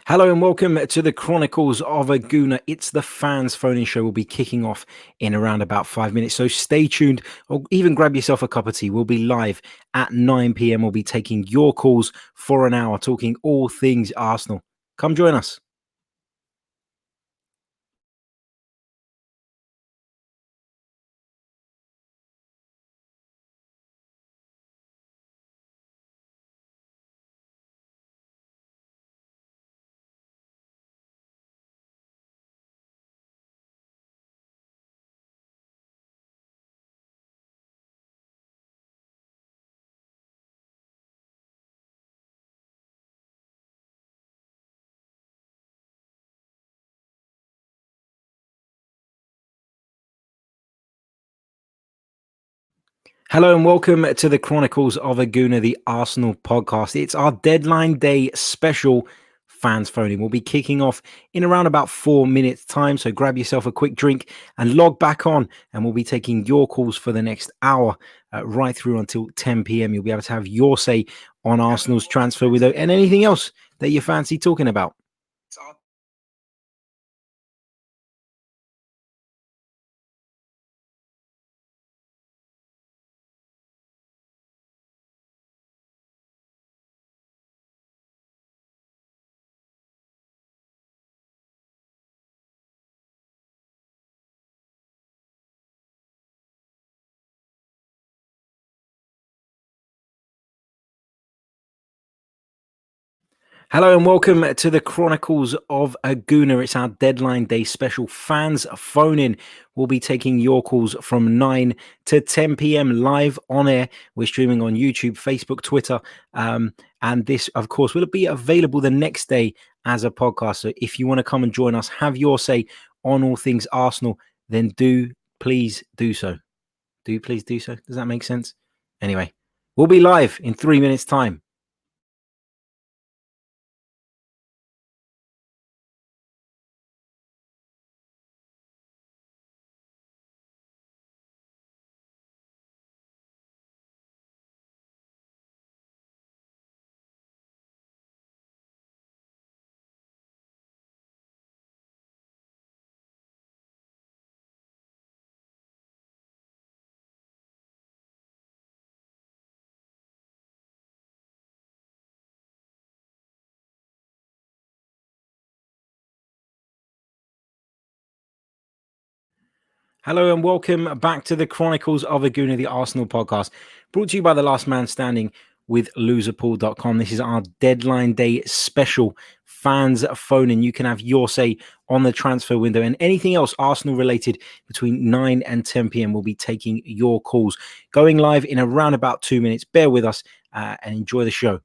Hello and welcome to the Chronicles of a Gooner. It's the fans phoning show. Will be kicking off in around about 5 minutes. So stay tuned or even grab yourself a cup of tea. We'll be live at 9 p.m. We'll be taking your calls for an hour, talking all things Arsenal. Come join us. Hello and welcome to the Chronicles of a Gooner, the Arsenal podcast. It's our deadline day special fans phoning. We'll be kicking off in around about 4 minutes time. So grab yourself a quick drink and log back on, and we'll be taking your calls for the next hour right through until 10 p.m. You'll be able to have your say on Arsenal's transfer window and anything else that you fancy talking about. Hello and welcome to the Chronicles of a Gooner. It's our deadline day special fans phone in. We'll be taking your calls from 9 to 10 p.m. live on air. We're streaming on YouTube, Facebook, Twitter. And this, of course, will be available the next day as a podcast. So if you want to come and join us, have your say on all things Arsenal, then do please do so. Do please do so. Does that make sense? Anyway, we'll be live in 3 minutes' time. Hello and welcome back to the Chronicles of a Gooner, the Arsenal podcast, brought to you by the Last Man Standing with loserpool.com. This is our deadline day special fans phone, and you can have your say on the transfer window and anything else Arsenal related between 9 and 10 p.m. We'll be taking your calls. Going live in around about 2 minutes. Bear with us and enjoy the show.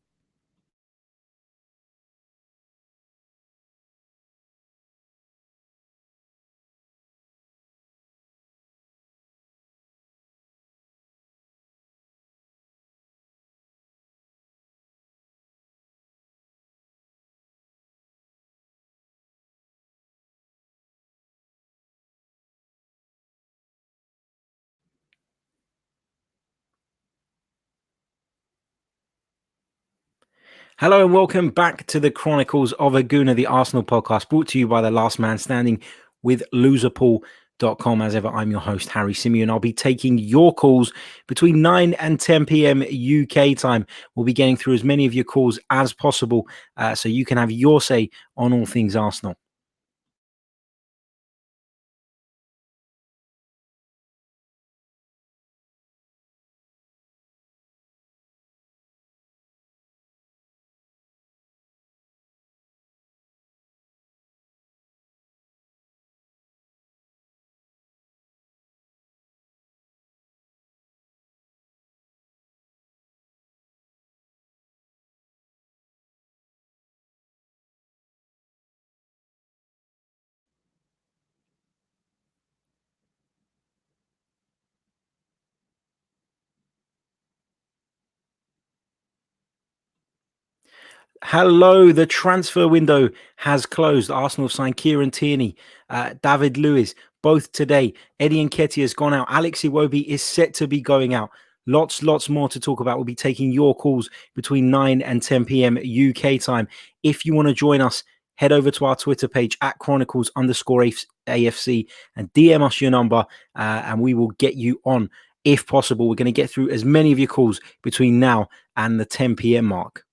Hello and welcome back to the Chronicles of a Gooner, the Arsenal podcast, brought to you by the Last Man Standing with loserpool.com. As ever, I'm your host, Harry Symeou, and I'll be taking your calls between 9 and 10 p.m. UK time. We'll be getting through as many of your calls as possible so you can have your say on all things Arsenal. Hello, the transfer window has closed. Arsenal have signed Kieran Tierney, David Luiz, both today. Eddie Nketiah has gone out. Alex Iwobi is set to be going out. Lots more to talk about. We'll be taking your calls between 9 and 10 p.m. UK time. If you want to join us, head over to our Twitter page at Chronicles_AFC and DM us your number, and we will get you on if possible. We're going to get through as many of your calls between now and the 10 p.m. mark.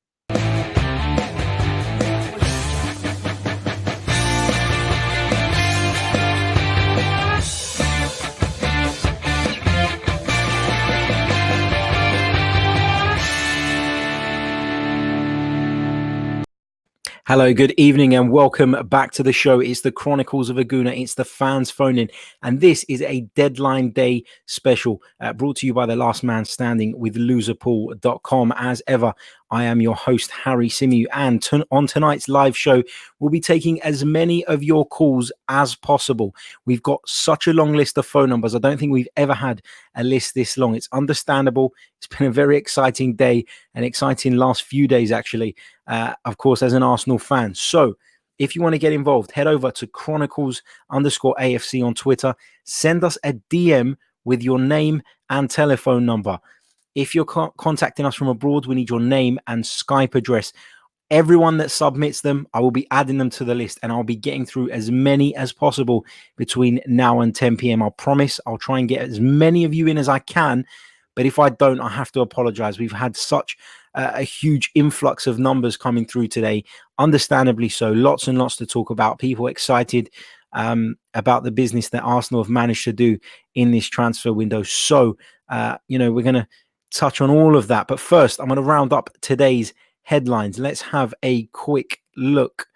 Hello, good evening, and welcome back to the show. It's the Chronicles of a Gooner. It's the fans phoning, and this is a deadline day special brought to you by the Last Man Standing with loserpool.com. As ever, I am your host, Harry Symeou, and on tonight's live show, we'll be taking as many of your calls as possible. We've got such a long list of phone numbers. I don't think we've ever had a list this long. It's understandable. It's been a very exciting day, an exciting last few days, actually, of course, as an Arsenal fan. So if you want to get involved, head over to Chronicles_AFC on Twitter. Send us a DM with your name and telephone number. If you're contacting us from abroad, we need your name and Skype address. Everyone that submits them, I will be adding them to the list, and I'll be getting through as many as possible between now and 10 p.m. I'll promise I'll try and get as many of you in as I can. But if I don't, I have to apologize. We've had such a huge influx of numbers coming through today, understandably so. Lots and lots to talk about. People excited about the business that Arsenal have managed to do in this transfer window. So, we're going to touch on all of that. But first, I'm going to round up today's headlines. Let's have a quick look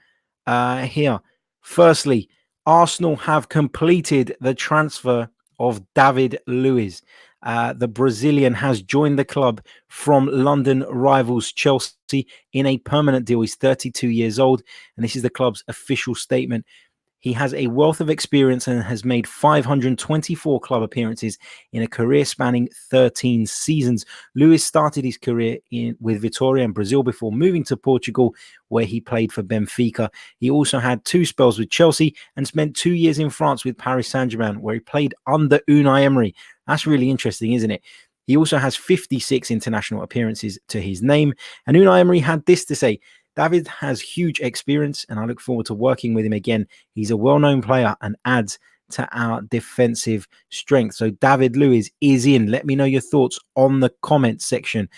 here. Firstly, Arsenal have completed the transfer of David Luiz. The Brazilian has joined the club from London rivals Chelsea in a permanent deal. He's 32 years old, and this is the club's official statement. He has a wealth of experience and has made 524 club appearances in a career spanning 13 seasons. Luiz started his career with Vitória in Brazil before moving to Portugal, where he played for Benfica. He also had 2 spells with Chelsea and spent 2 years in France with Paris Saint-Germain, where he played under Unai Emery. That's really interesting, isn't it? He also has 56 international appearances to his name. And Unai Emery had this to say: David has huge experience, and I look forward to working with him again. He's a well-known player and adds to our defensive strength. So David Luiz is in. Let me know your thoughts on the comments section.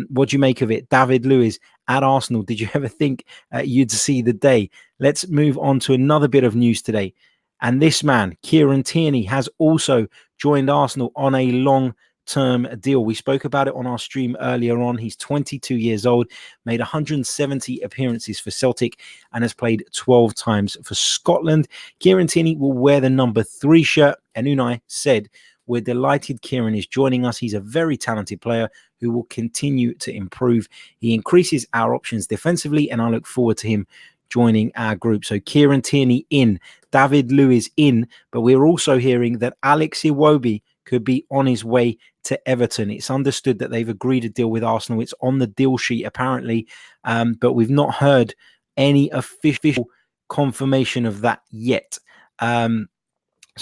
What do you make of it? David Luiz at Arsenal. Did you ever think you'd see the day? Let's move on to another bit of news today. And this man, Kieran Tierney, has also joined Arsenal on a long-term deal. We spoke about it on our stream earlier on. He's 22 years old, made 170 appearances for Celtic, and has played 12 times for Scotland. Kieran Tierney will wear the number 3 shirt, and Unai said, "We're delighted Kieran is joining us. He's a very talented player who will continue to improve. He increases our options defensively, and I look forward to him joining our group." So Kieran Tierney in, David Luiz in, but we're also hearing that Alex Iwobi could be on his way to Everton. It's understood that they've agreed a deal with Arsenal. It's on the deal sheet apparently, but we've not heard any official confirmation of that yet. So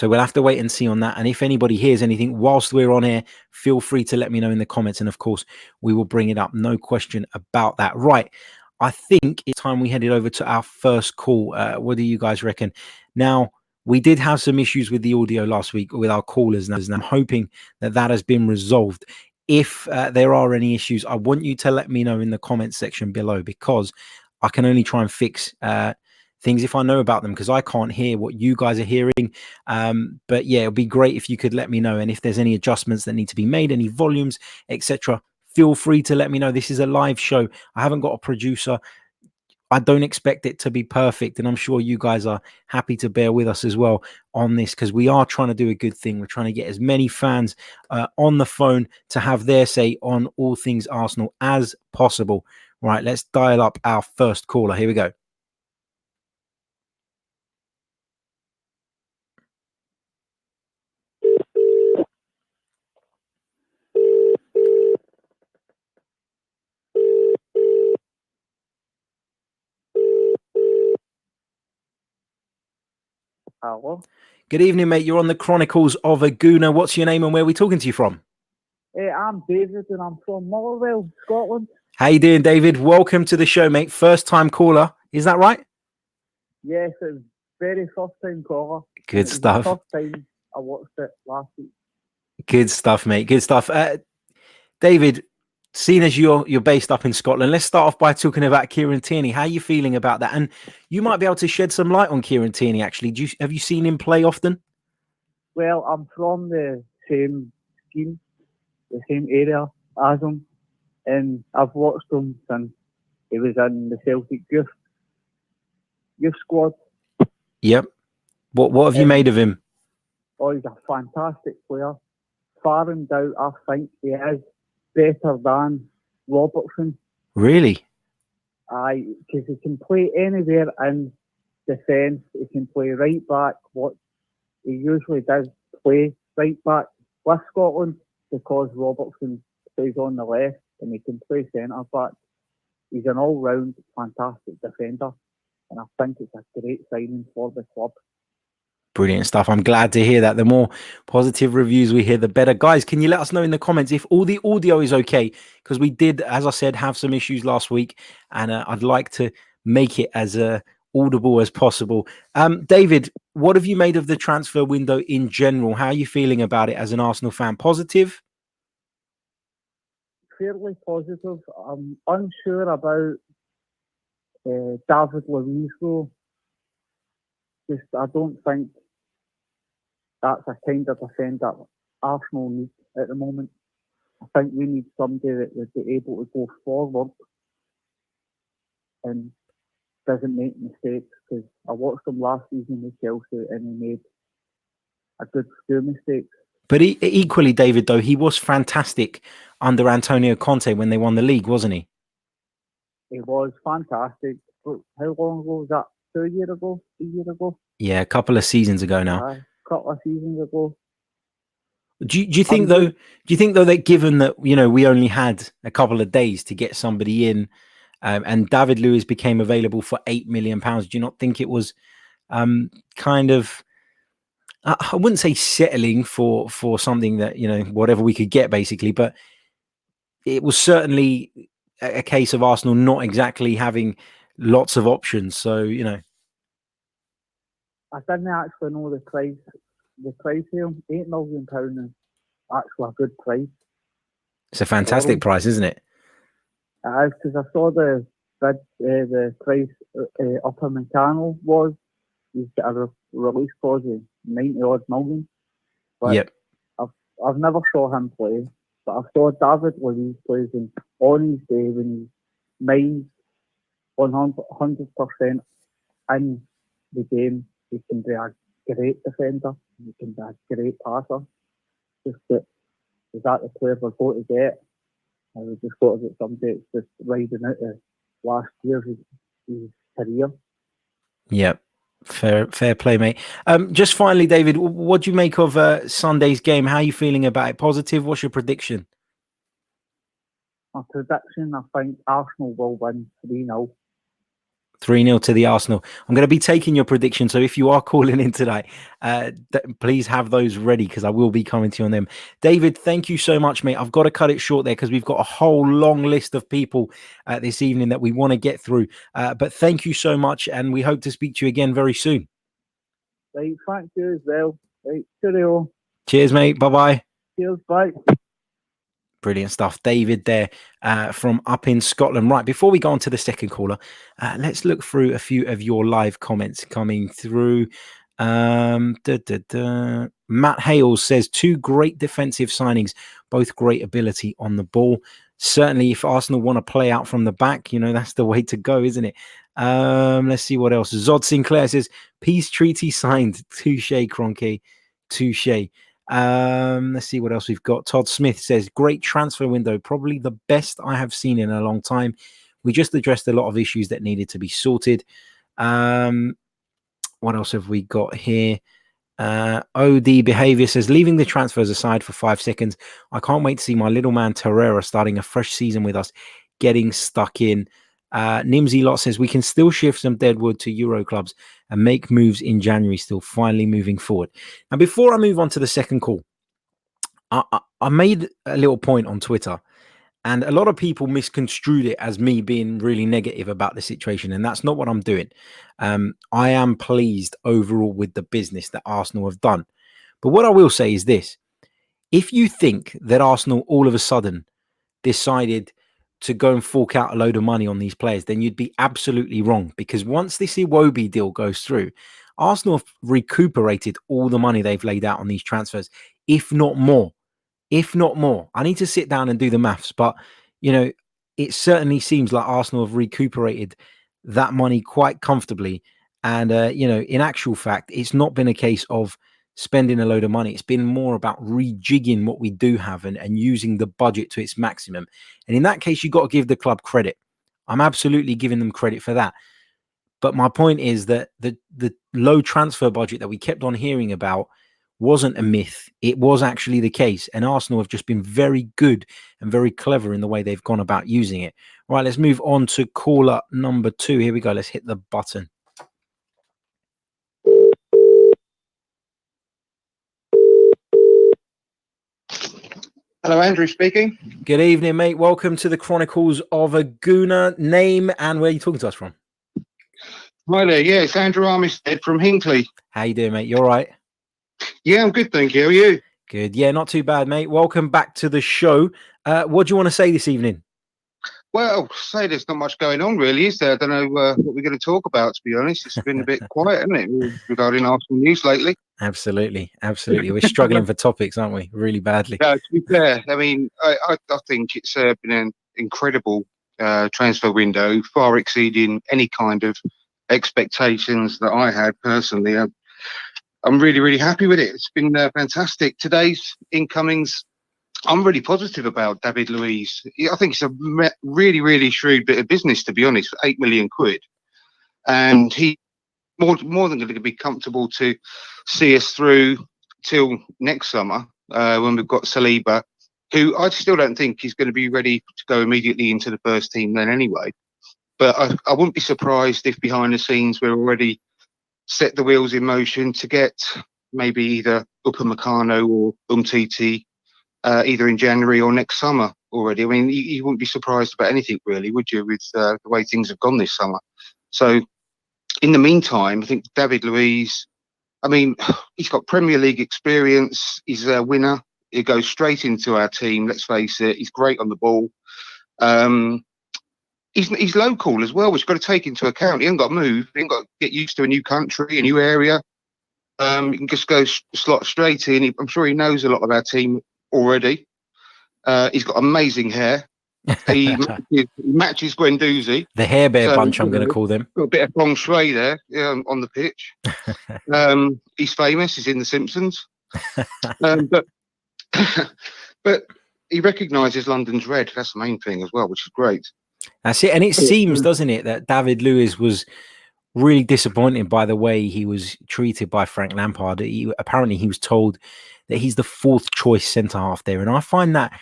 we'll have to wait and see on that. And if anybody hears anything whilst we're on air, feel free to let me know in the comments. And of course, we will bring it up. No question about that. Right. I think it's time we headed over to our first call. What do you guys reckon? Now, we did have some issues with the audio last week with our callers, and I'm hoping that that has been resolved. If there are any issues, I want you to let me know in the comments section below, because I can only try and fix things if I know about them, because I can't hear what you guys are hearing. But yeah, it'd be great if you could let me know. And if there's any adjustments that need to be made, any volumes, etc., feel free to let me know. This is a live show. I haven't got a producer. I don't expect it to be perfect, and I'm sure you guys are happy to bear with us as well on this, because we are trying to do a good thing. We're trying to get as many fans on the phone to have their say on all things Arsenal as possible. Right, let's dial up our first caller. Here we go. Hello. Good evening, mate. You're on the Chronicles of a Gooner. What's your name and where are we talking to you from? I'm David and I'm from Motherwell, Scotland. How you doing, David? Welcome to the show, mate. First time caller. Is that right? Yes, it was very first time caller. Good stuff. The first time I watched it last week. Good stuff, mate. Good stuff. David, seeing as you're based up in Scotland, let's start off by talking about Kieran Tierney. How are you feeling about that? And you might be able to shed some light on Kieran Tierney, actually. Have you seen him play often? Well, I'm from the same scheme, the same area as him, and I've watched him since he was in the Celtic youth squad. Yep. What have you made of him? Oh, he's a fantastic player. Far in doubt, I think he is better than Robertson. Really? Because he can play anywhere in defence. He can play right back. What he usually does play right back with Scotland because Robertson plays on the left and he can play centre back. He's an all-round fantastic defender, and I think it's a great signing for the club. Brilliant stuff. I'm glad to hear that. The more positive reviews we hear, the better. Guys, can you let us know in the comments if all the audio is okay? Because we did, as I said, have some issues last week, and I'd like to make it as audible as possible. David, what have you made of the transfer window in general? How are you feeling about it as an Arsenal fan? Positive? Fairly positive. I'm unsure about David Luiz, though. Just, I don't think that's a kind of defender Arsenal need at the moment. I think we need somebody that would be able to go forward and doesn't make mistakes, because I watched him last season with Chelsea and he made a good few mistakes. But equally, David, though, he was fantastic under Antonio Conte when they won the league, wasn't he? He was fantastic. How long ago was that? 2 years ago? 3 years ago? Yeah, a couple of seasons ago now. A couple of seasons ago. Do you think though? Do you think though that given that we only had a couple of days to get somebody in, and David Luiz became available for £8 million, do you not think it was kind of? I wouldn't say settling for something that whatever we could get basically, but it was certainly a case of Arsenal not exactly having lots of options. So I didn't actually know the price. The price here, £8 million is actually a good price. It's a fantastic price, isn't it? It is, because I saw the price Upper Meccano was. He's got a release clause of 90 odd million. But yep. I've never saw him play, but I saw David Luiz plays, and on his day when he's minds 100% in the game, he can be a great defender, he can be a great passer. Just that, is that the player we're going to get? And we just got to get somebody that's just riding out the last year of his career. Yep. Fair play, mate. Just finally, David, what do you make of Sunday's game? How are you feeling about it? Positive? What's your prediction? My prediction, I think Arsenal will win 3-0. 3-0 to the Arsenal. I'm going to be taking your prediction. So if you are calling in tonight, please have those ready, because I will be coming to you on them. David, thank you so much, mate. I've got to cut it short there because we've got a whole long list of people this evening that we want to get through. But thank you so much, and we hope to speak to you again very soon. Right, thank you as well. Right, cheerio. Cheers, mate. Bye-bye. Cheers, bye. Brilliant stuff. David there from up in Scotland. Right, before we go on to the second caller, let's look through a few of your live comments coming through. Matt Hales says 2 great defensive signings, both great ability on the ball. Certainly, if Arsenal want to play out from the back, that's the way to go, isn't it? Let's see what else. Zod Sinclair says, peace treaty signed. Touche, Cronky. Touche. Let's see what else we've got. Todd Smith says, great transfer window, probably the best I have seen in a long time. We just addressed a lot of issues that needed to be sorted. What else have we got here? OD Behavior says, leaving the transfers aside for 5 seconds, I can't wait to see my little man Torreira starting a fresh season with us, getting stuck in. Nimsy Lot says, we can still shift some deadwood to Euro clubs and make moves in January, still finally moving forward. Now, before I move on to the second call, I I made a little point on Twitter, and a lot of people misconstrued it as me being really negative about the situation, and that's not what I'm doing. I am pleased overall with the business that Arsenal have done. But what I will say is this: if you think that Arsenal all of a sudden decided to go and fork out a load of money on these players, then you'd be absolutely wrong. Because once this Iwobi deal goes through, Arsenal have recuperated all the money they've laid out on these transfers, if not more. If not more. I need to sit down and do the maths, but it certainly seems like Arsenal have recuperated that money quite comfortably. And in actual fact, it's not been a case of spending a load of money. It's been more about rejigging what we do have and using the budget to its maximum. And in that case, you've got to give the club credit. I'm absolutely giving them credit for that. But my point is that the low transfer budget that we kept on hearing about wasn't a myth. It was actually the case. And Arsenal have just been very good and very clever in the way they've gone about using it. Right, let's move on to caller number 2. Here we go. Let's hit the button. Hello, Andrew speaking. Good evening, mate. Welcome to the Chronicles of a Gooner. Name and where are you talking to us from? Hi there. Yeah, it's Andrew Armistead from Hinckley. How you doing, mate? You all right? Yeah, I'm good, thank you. How are you? Good. Yeah, not too bad, mate. Welcome back to the show. What do you want to say this evening? Well, say there's not much going on, really, is there? I don't know what we're going to talk about, to be honest. It's been a bit quiet, hasn't it, regarding Arsenal news lately? Absolutely. We're struggling for topics, aren't we? Really badly. To be fair, I mean, I think it's been an incredible transfer window, far exceeding any kind of expectations that I had personally. I'm really, really happy with it. It's been fantastic. Today's incomings, I'm really positive about David Luiz. I think it's a really, really shrewd bit of business, to be honest, for 8 million quid. And he more than going to be comfortable to see us through till next summer when we've got Saliba, who I still don't think he's going to be ready to go immediately into the first team then anyway. But I wouldn't be surprised if behind the scenes we're already set the wheels in motion to get maybe either Upamecano or Umtiti either in January or next summer already. I mean, you wouldn't be surprised about anything really, would you, with the way things have gone this summer? So in the meantime, I think David Luiz, I mean, he's got Premier League experience. He's a winner. He goes straight into our team, let's face it. He's great on the ball. He's local as well, which you've got to take into account. He ain't got to move. He ain't got to get used to a new country, a new area. He can just go slot straight in. I'm sure he knows a lot of our team already. He's got amazing hair. He matches Guendouzi. The hair bear bunch, I'm going to call them. Got a bit of feng shui there on the pitch. He's famous. He's in The Simpsons. But he recognises London's red. That's the main thing as well, which is great. That's it. And it seems, doesn't it, that David Luiz was really disappointed by the way he was treated by Frank Lampard. Apparently he was told that he's the 4th choice centre-half there. And I find that,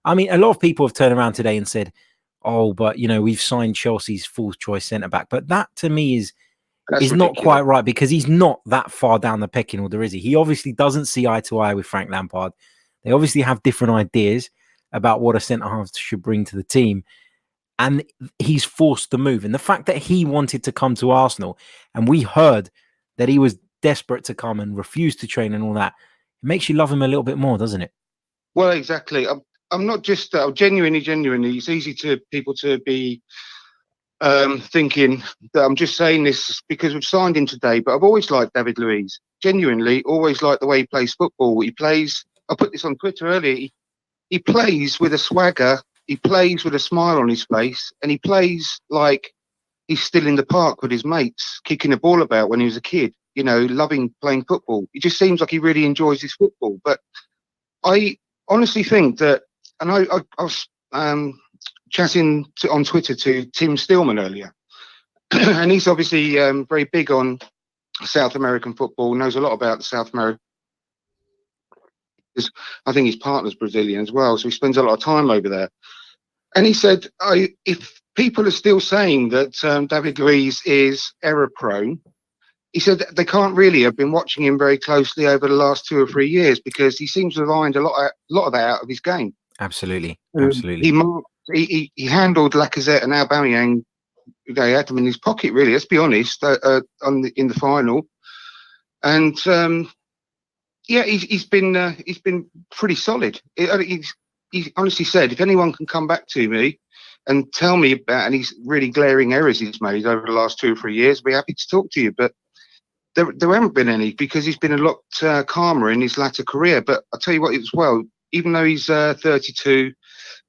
I mean, a lot of people have turned around today and said, oh, but, we've signed Chelsea's 4th choice centre-back. But that, to me, is not quite right, because he's not that far down the pecking order, is he? He obviously doesn't see eye to eye with Frank Lampard. They obviously have different ideas about what a centre-half should bring to the team. And he's forced to move. And the fact that he wanted to come to Arsenal, and we heard that he was desperate to come and refused to train and all that, it makes you love him a little bit more, doesn't it? Well, exactly. I'm not just genuinely. It's easy to people to be thinking that I'm just saying this because we've signed him today. But I've always liked David Luiz. Genuinely, always liked the way he plays football. He plays. I put this on Twitter earlier. He plays with a swagger. He plays with a smile on his face, and he plays like he's still in the park with his mates, kicking the ball about when he was a kid, loving playing football. It just seems like he really enjoys his football. But I honestly think that, and I was chatting on Twitter to Tim Stillman earlier, and he's obviously very big on South American football, knows a lot about the South American. I think his partner's Brazilian as well, so he spends a lot of time over there. And he said, if people are still saying that David Luiz is error-prone, he said they can't really have been watching him very closely over the last 2 or 3 years because he seems to have ironed a lot of that out of his game. Absolutely. He handled Lacazette and Aubameyang. He had them in his pocket, really. Let's be honest. In the final, and he's been pretty solid. He honestly said, if anyone can come back to me and tell me about any really glaring errors he's made over the last 2 or 3 years, I'd be happy to talk to you. But there haven't been any because he's been a lot calmer in his latter career. But I'll tell you what as well, even though he's 32,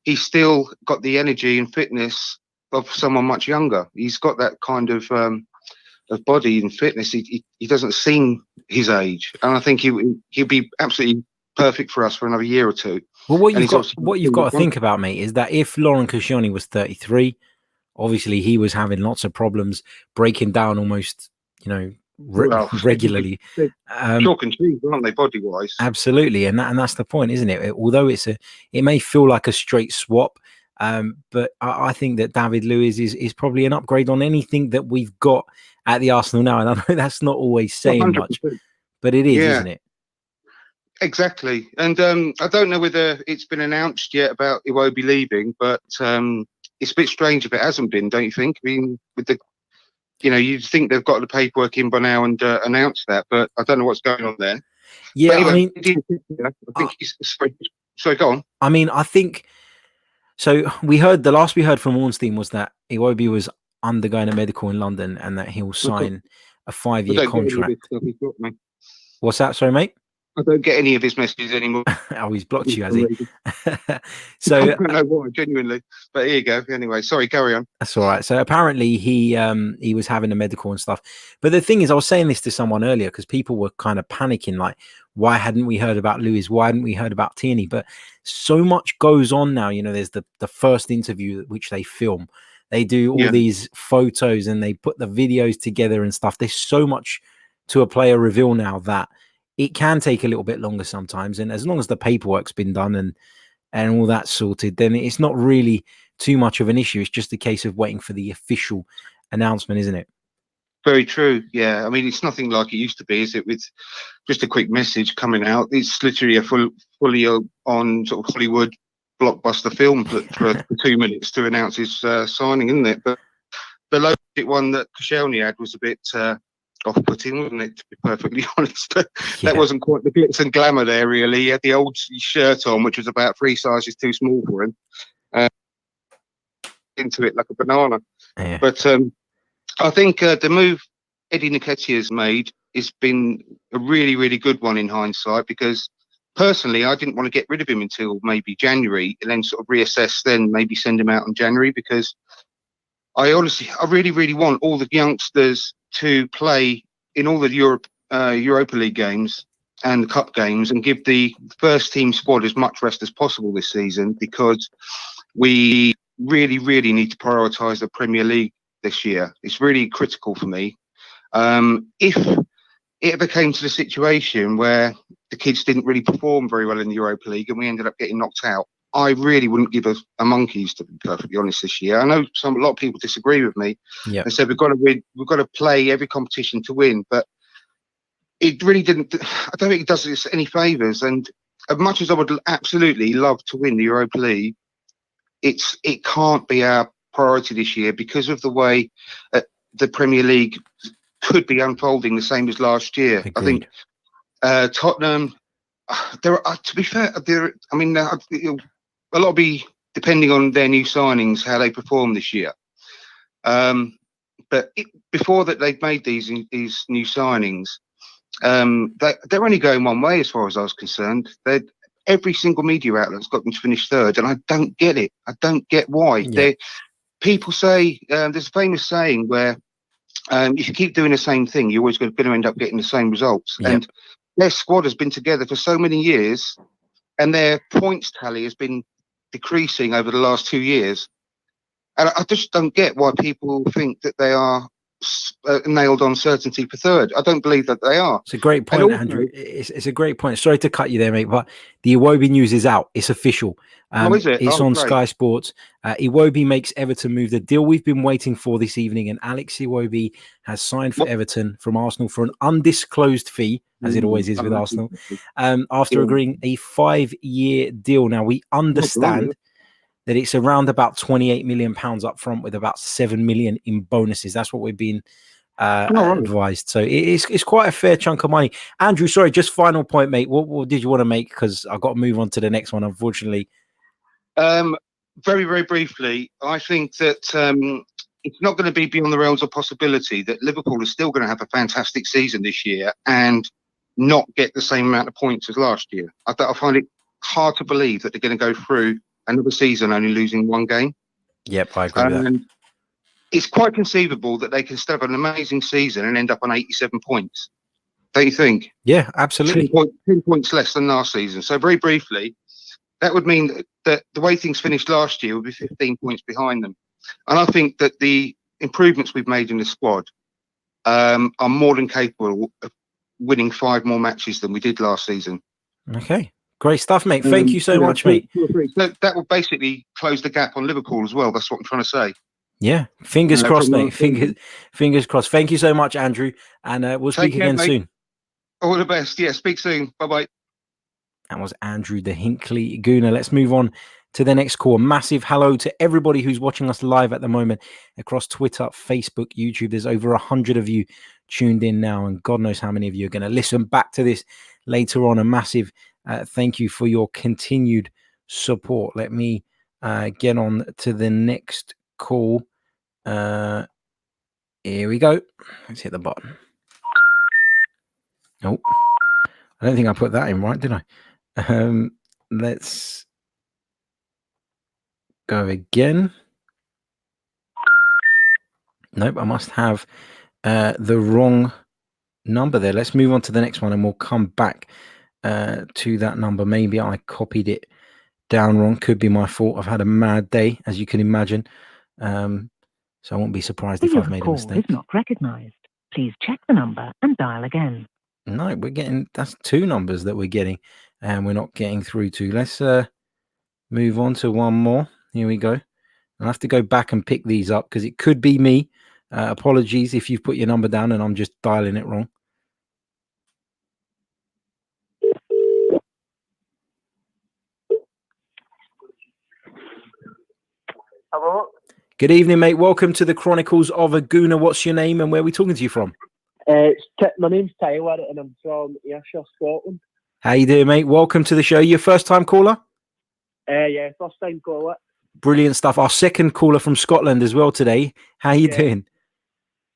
he's still got the energy and fitness of someone much younger. He's got that kind of body and fitness. He doesn't seem his age. And I think he'll be absolutely perfect for us for another year or two. Well, what you've got to think about, mate, is that if Laurent Koscielny was 33, obviously he was having lots of problems, breaking down almost, regularly. Chalk and cheese, aren't they, body wise? Absolutely, and that's the point, isn't it? Although it may feel like a straight swap, but I think that David Luiz is probably an upgrade on anything that we've got at the Arsenal now. And I know that's not always saying 100%. Much, but it is, isn't it? Exactly. And I don't know whether it's been announced yet about Iwobi leaving, but it's a bit strange if it hasn't been, don't you think? I mean, with the, you'd think they've got the paperwork in by now and announced that, but I don't know what's going on there. Yeah, anyway, I think he's sorry, go on. I mean, I think so. The last we heard from Ornstein was that Iwobi was undergoing a medical in London and that he'll sign a 5-year contract. What's that? Sorry, mate. I don't get any of his messages anymore. Oh, he's blocked you, has he? So I don't know why, genuinely. But here you go. Anyway, sorry, carry on. That's all right. So apparently he was having a medical and stuff. But the thing is, I was saying this to someone earlier because people were kind of panicking, like, why hadn't we heard about Luiz? Why hadn't we heard about Tierney? But so much goes on now. There's the first interview which they film. They do all these photos and they put the videos together and stuff. There's so much to a player reveal now that it can take a little bit longer sometimes. And as long as the paperwork's been done and all that sorted, then it's not really too much of an issue. It's just a case of waiting for the official announcement, isn't it? Very true. Yeah. I mean, it's nothing like it used to be, is it? With just a quick message coming out. It's literally a fully on sort of Hollywood blockbuster film for 2 minutes to announce his signing, isn't it? But the low one that Koscielny had was a bit off-putting, wasn't it, to be perfectly honest? That wasn't quite the glitz and glamour there, really. He had the old shirt on, which was about 3 sizes too small for him. Into it like a banana. Yeah. But I think the move Eddie Nketiah's made has been a really, really good one in hindsight, because personally, I didn't want to get rid of him until maybe January and then sort of reassess, then maybe send him out in January, because I really, really want all the youngsters to play in all the Europa League games and the Cup games and give the first team squad as much rest as possible this season, because we really, really need to prioritise the Premier League this year. It's really critical for me. If it ever came to the situation where the kids didn't really perform very well in the Europa League and we ended up getting knocked out, I really wouldn't give a monkeys, to be perfectly honest, this year. I know a lot of people disagree with me. Yeah. They said we've got to win, we've got to play every competition to win, but it really didn't. I don't think it does us any favours. And as much as I would absolutely love to win the Europa League, it can't be our priority this year because of the way the Premier League could be unfolding the same as last year. Agreed. I think Tottenham. There are, to be fair, a lot will be depending on their new signings, how they perform this year. But before that, they've made these new signings. They're only going one way, as far as I was concerned. Every single media outlet's got them to finish third, and I don't get it. I don't get why. Yeah. People say there's a famous saying where if you keep doing the same thing, you're always going to end up getting the same results. Yep. And their squad has been together for so many years, and their points tally has been decreasing over the last 2 years. And I just don't get why people think that they are nailed on certainty for third. I don't believe that they are. It's a great point, Andrew. It's a great point. Sorry to cut you there, mate, but the Iwobi news is out. It's official. Is it? It's on great. Sky Sports. Iwobi makes Everton move. The deal we've been waiting for this evening, and Alex Iwobi has signed for Everton from Arsenal for an undisclosed fee, as it always is with Arsenal, after agreeing a 5-year deal. Now, we understand that it's around about £28 million up front with about 7 million in bonuses. That's what we've been advised. So it's quite a fair chunk of money. Andrew, sorry, just final point, mate. What did you want to make? Because I've got to move on to the next one, unfortunately. Very, very briefly, I think that it's not going to be beyond the realms of possibility that Liverpool is still going to have a fantastic season this year and not get the same amount of points as last year. I find it hard to believe that they're going to go through another season only losing one game. Yep, I agree with that. It's quite conceivable that they can still have an amazing season and end up on 87 points. Don't you think? Yeah, absolutely. 10 points less than last season. So very briefly, that would mean that the way things finished last year would be 15 points behind them. And I think that the improvements we've made in the squad are more than capable of winning 5 more matches than we did last season. Okay. Great stuff, mate. Thank you so much, mate. That will basically close the gap on Liverpool as well. That's what I'm trying to say. Yeah. Fingers crossed, mate. Fingers crossed. Thank you so much, Andrew. And we'll speak again soon. All the best. Yeah, speak soon. Bye-bye. That was Andrew the Hinkley Gooner. Let's move on to the next call. Massive hello to everybody who's watching us live at the moment across Twitter, Facebook, YouTube. There's over 100 of you tuned in now, and God knows how many of you are going to listen back to this later on. A massive thank you for your continued support. Let me get on to the next call. Here we go. Let's hit the button. Oh, I don't think I put that in right, did I? Let's go again. Nope, I must have the wrong number there. Let's move on to the next one and we'll come back to that number. Maybe I copied it down wrong. Could be my fault. I've had a mad day, as you can imagine. So I won't be surprised if I've made a mistake. Is not recognized. Please check the number and dial again. No, that's 2 numbers that we're getting and we're not getting through to. Let's move on to one more. Here we go. I'll have to go back and pick these up because it could be me. Apologies if you've put your number down and I'm just dialing it wrong. Hello. Good evening, mate. Welcome to the Chronicles of a Gooner. What's your name and where are we talking to you from? My name's Tyler and I'm from Ayrshire, Scotland. How you doing, mate? Welcome to the show. Your first time caller? Yeah, first time caller. Brilliant stuff. Our second caller from Scotland as well today. How you doing?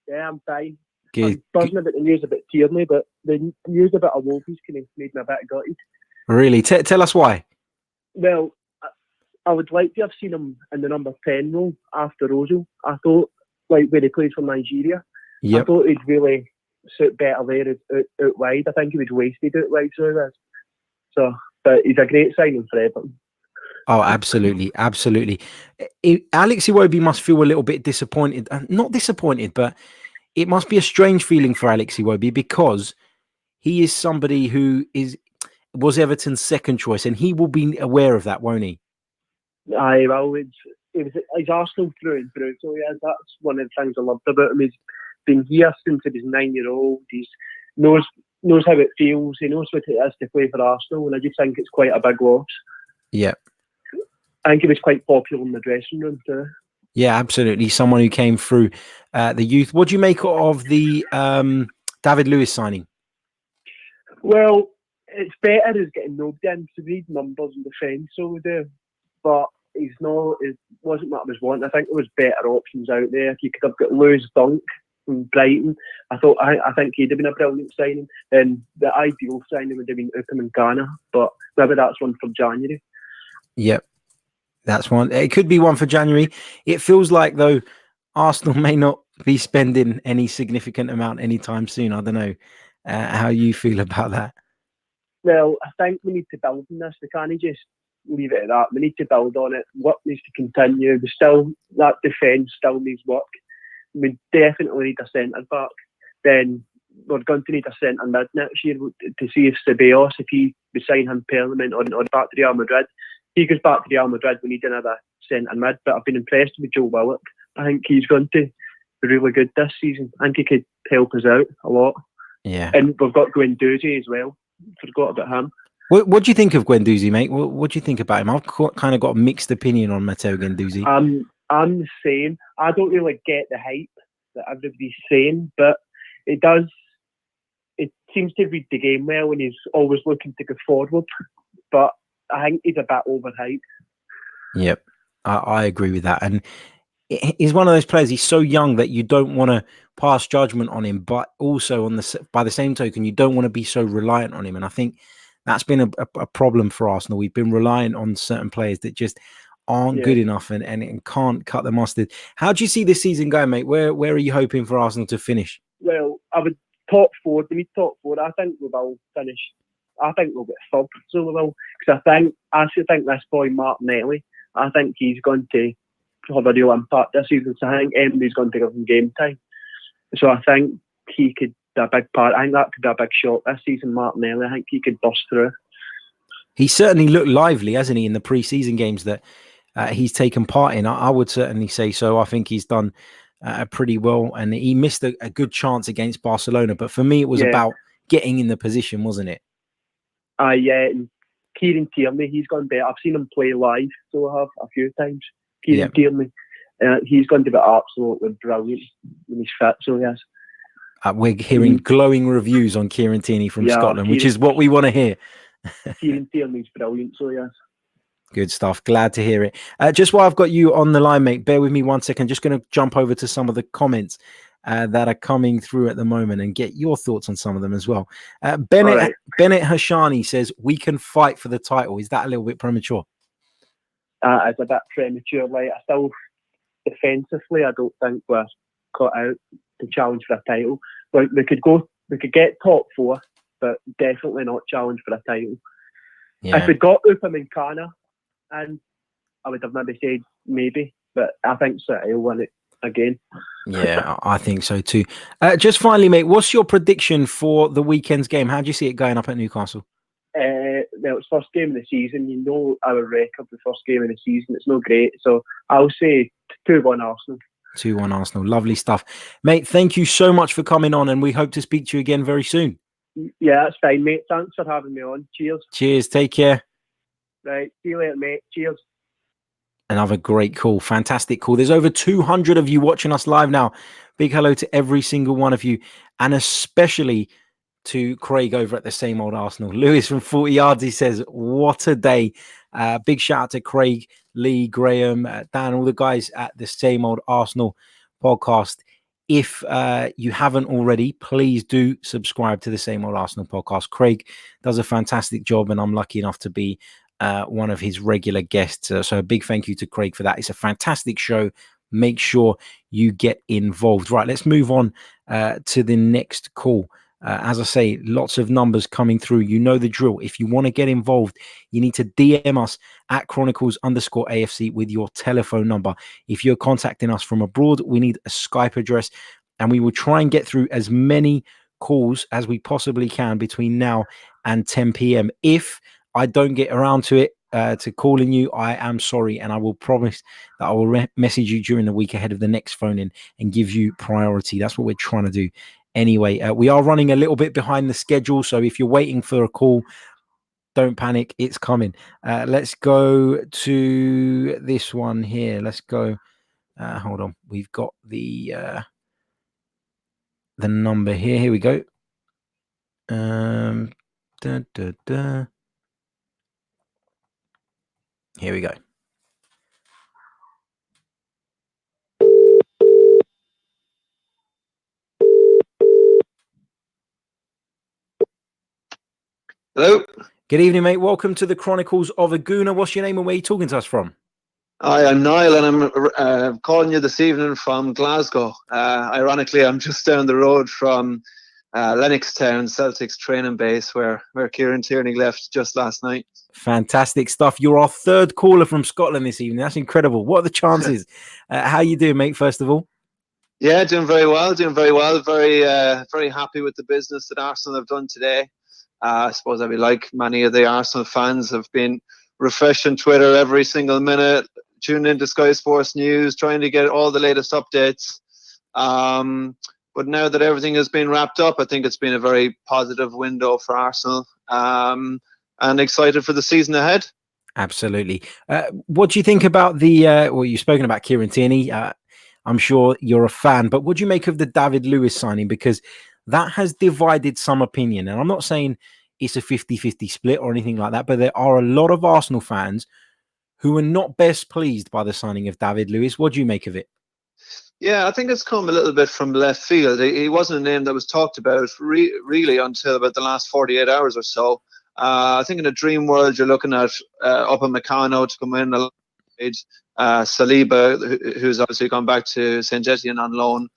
Yeah, I'm fine. Good. I'm buzzing about the news about Tierney, but the news about Wolves kind of made me a bit gutted. Really? Tell us why. Well, I would like to have seen him in the number 10 role after Ozil. I thought, like, where he plays for Nigeria, I thought he'd really suit better there out wide. I think he was wasted out wide, so but he's a great signing for Everton. Oh, absolutely. Absolutely. Alex Iwobi must feel a little bit disappointed. Not disappointed, but it must be a strange feeling for Alex Iwobi because he is somebody who was Everton's second choice and he will be aware of that, won't he? Aye, well, he's Arsenal through and through, so yeah, that's one of the things I loved about him. He's been here since he was 9-year-old. He knows how it feels. He knows what it is to play for Arsenal, and I just think it's quite a big loss. Yeah. I think he was quite popular in the dressing room too. Yeah, absolutely. Someone who came through the youth. What do you make of the David Luiz signing? Well, it's better as getting nubbed in to read numbers in defence, so we do. But it wasn't what I was wanting. I think there was better options out there. You could have got Luiz Dunk from Brighton. I think he'd have been a brilliant signing. And the ideal signing would have been Upam and Ghana, but maybe that's one for January. Yep. That's one. It could be one for January. It feels like, though, Arsenal may not be spending any significant amount anytime soon. I don't know how you feel about that. Well, I think we need to build on this. We can't just leave it at that. We need to build on it. Work needs to continue. That defence still needs work. we definitely need a centre back. Then we're going to need a centre mid next year to see if Symeou, if we sign him permanent or back to Real Madrid. If he goes back to Real Madrid, we need another centre mid. But I've been impressed with Joe Willock. I think he's going to be really good this season. I think he could help us out a lot. Yeah. And we've got Guendouzi as well. Forgot about him. What do you think of Guendouzi, mate? What do you think about him? I've kind of got a mixed opinion on Matteo Guendouzi. I'm the same. I don't really get the hype that everybody's saying, but it does. It seems to read the game well, and he's always looking to go forward. But I think he's a bit overhyped. Yep, I agree with that. And he's one of those players. He's so young that you don't want to pass judgment on him, but also by the same token, you don't want to be so reliant on him. And I think that's been a problem for Arsenal. We've been reliant on certain players that just aren't good enough and can't cut the mustard. How do you see this season going, mate? Where are you hoping for Arsenal to finish? Well, I would top four. We need top four. I think we will finish. I think we'll get third. So we will, because I actually think this boy Martinelli, I think he's going to have a real impact this season. So I think Emery's going to give him game time. So I think he could be a big part. I think that could be a big shot this season, Martinelli. I think he could bust through. He certainly looked lively, hasn't he, in the pre-season games that he's taken part in? I would certainly say so. I think he's done pretty well, and he missed a good chance against Barcelona. But for me, it was about getting in the position, wasn't it? Yeah. And Kieran Tierney, he's gone better. I've seen him play live, so I have a few times. Kieran Tierney, he's going to be absolutely brilliant when he's fit. So yes. We're hearing glowing reviews on Kieran Tierney from Scotland, which is what we want to hear. Kieran Tierney's brilliant, so yes. Good stuff. Glad to hear it. Just while I've got you on the line, mate, bear with me 1 second. Just going to jump over to some of the comments that are coming through at the moment and get your thoughts on some of them as well. Bennett Hashani says, we can fight for the title. Is that a little bit premature? It's a bit premature. Like, I still, defensively, I don't think we're cut out to challenge for a title. Like, we could get top four, but definitely not challenge for a title. Yeah. If we got Upamecano, and I would have maybe said maybe, but I think City will win it again. Yeah, I think so too. Just finally, mate, what's your prediction for the weekend's game? How do you see it going up at Newcastle? Well, it's first game of the season. You know our record, the first game of the season. It's not great. So I'll say 2-1 Arsenal. 2-1 Arsenal. Lovely stuff. Mate, thank you so much for coming on, and we hope to speak to you again very soon. Yeah, that's fine, mate. Thanks for having me on. Cheers. Cheers. Take care. Right. See you later, mate. Cheers. Another great call. Fantastic call. There's over 200 of you watching us live now. Big hello to every single one of you, and especially to Craig over at the Same Old Arsenal. Luiz from 40 Yards, he says, what a day. Big shout out to Craig, Lee, Graham, Dan, all the guys at the Same Old Arsenal podcast. If you haven't already, please do subscribe to the Same Old Arsenal podcast. Craig does a fantastic job, and I'm lucky enough to be one of his regular guests. So a big thank you to Craig for that. It's a fantastic show. Make sure you get involved. Right, let's move on to the next call. As I say, lots of numbers coming through. You know the drill. If you want to get involved, you need to DM us at Chronicles_AFC with your telephone number. If you're contacting us from abroad, we need a Skype address, and we will try and get through as many calls as we possibly can between now and 10 p.m. If I don't get around to it, to calling you, I am sorry, and I will promise that I will message you during the week ahead of the next phone in and give you priority. That's what we're trying to do. Anyway, we are running a little bit behind the schedule, so if you're waiting for a call, don't panic, it's coming. Let's go to this one here. Let's go. Hold on, we've got the number here. Here we go. Here we go. Hello. Good evening, mate. Welcome to the Chronicles of a Gooner. What's your name and where are you talking to us from? Hi, I'm Nile, and I'm calling you this evening from Glasgow. Ironically, I'm just down the road from Lennoxtown, Celtic's training base, where Kieran Tierney left just last night. Fantastic stuff. You're our third caller from Scotland this evening. That's incredible. What are the chances? How you doing, mate, first of all? Yeah, doing very well, doing very well. Very happy with the business that Arsenal have done today. I suppose I'd be like many of the Arsenal fans have been refreshing Twitter every single minute, tuning into Sky Sports News, trying to get all the latest updates. But now that everything has been wrapped up, I think it's been a very positive window for Arsenal, and excited for the season ahead. Absolutely. What do you think about the, well, you've spoken about Kieran Tierney. I'm sure you're a fan, but what do you make of the David Luiz signing? Because that has divided some opinion. And I'm not saying it's a 50-50 split or anything like that, but there are a lot of Arsenal fans who are not best pleased by the signing of David Luiz. What do you make of it? Yeah, I think it's come a little bit from left field. He wasn't a name that was talked about really until about the last 48 hours or so. I think in a dream world, you're looking at Upamecano to come in, Saliba, who's obviously gone back to St. Etienne on loan,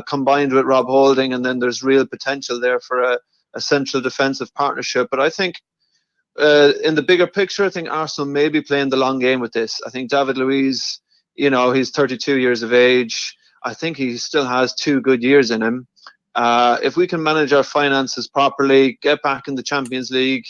combined with Rob Holding, and then there's real potential there for a central defensive partnership. But I think in the bigger picture, I think Arsenal may be playing the long game with this. I think David Luiz, he's 32 years of age. I think he still has 2 good years in him. If we can manage our finances properly, get back in the Champions League,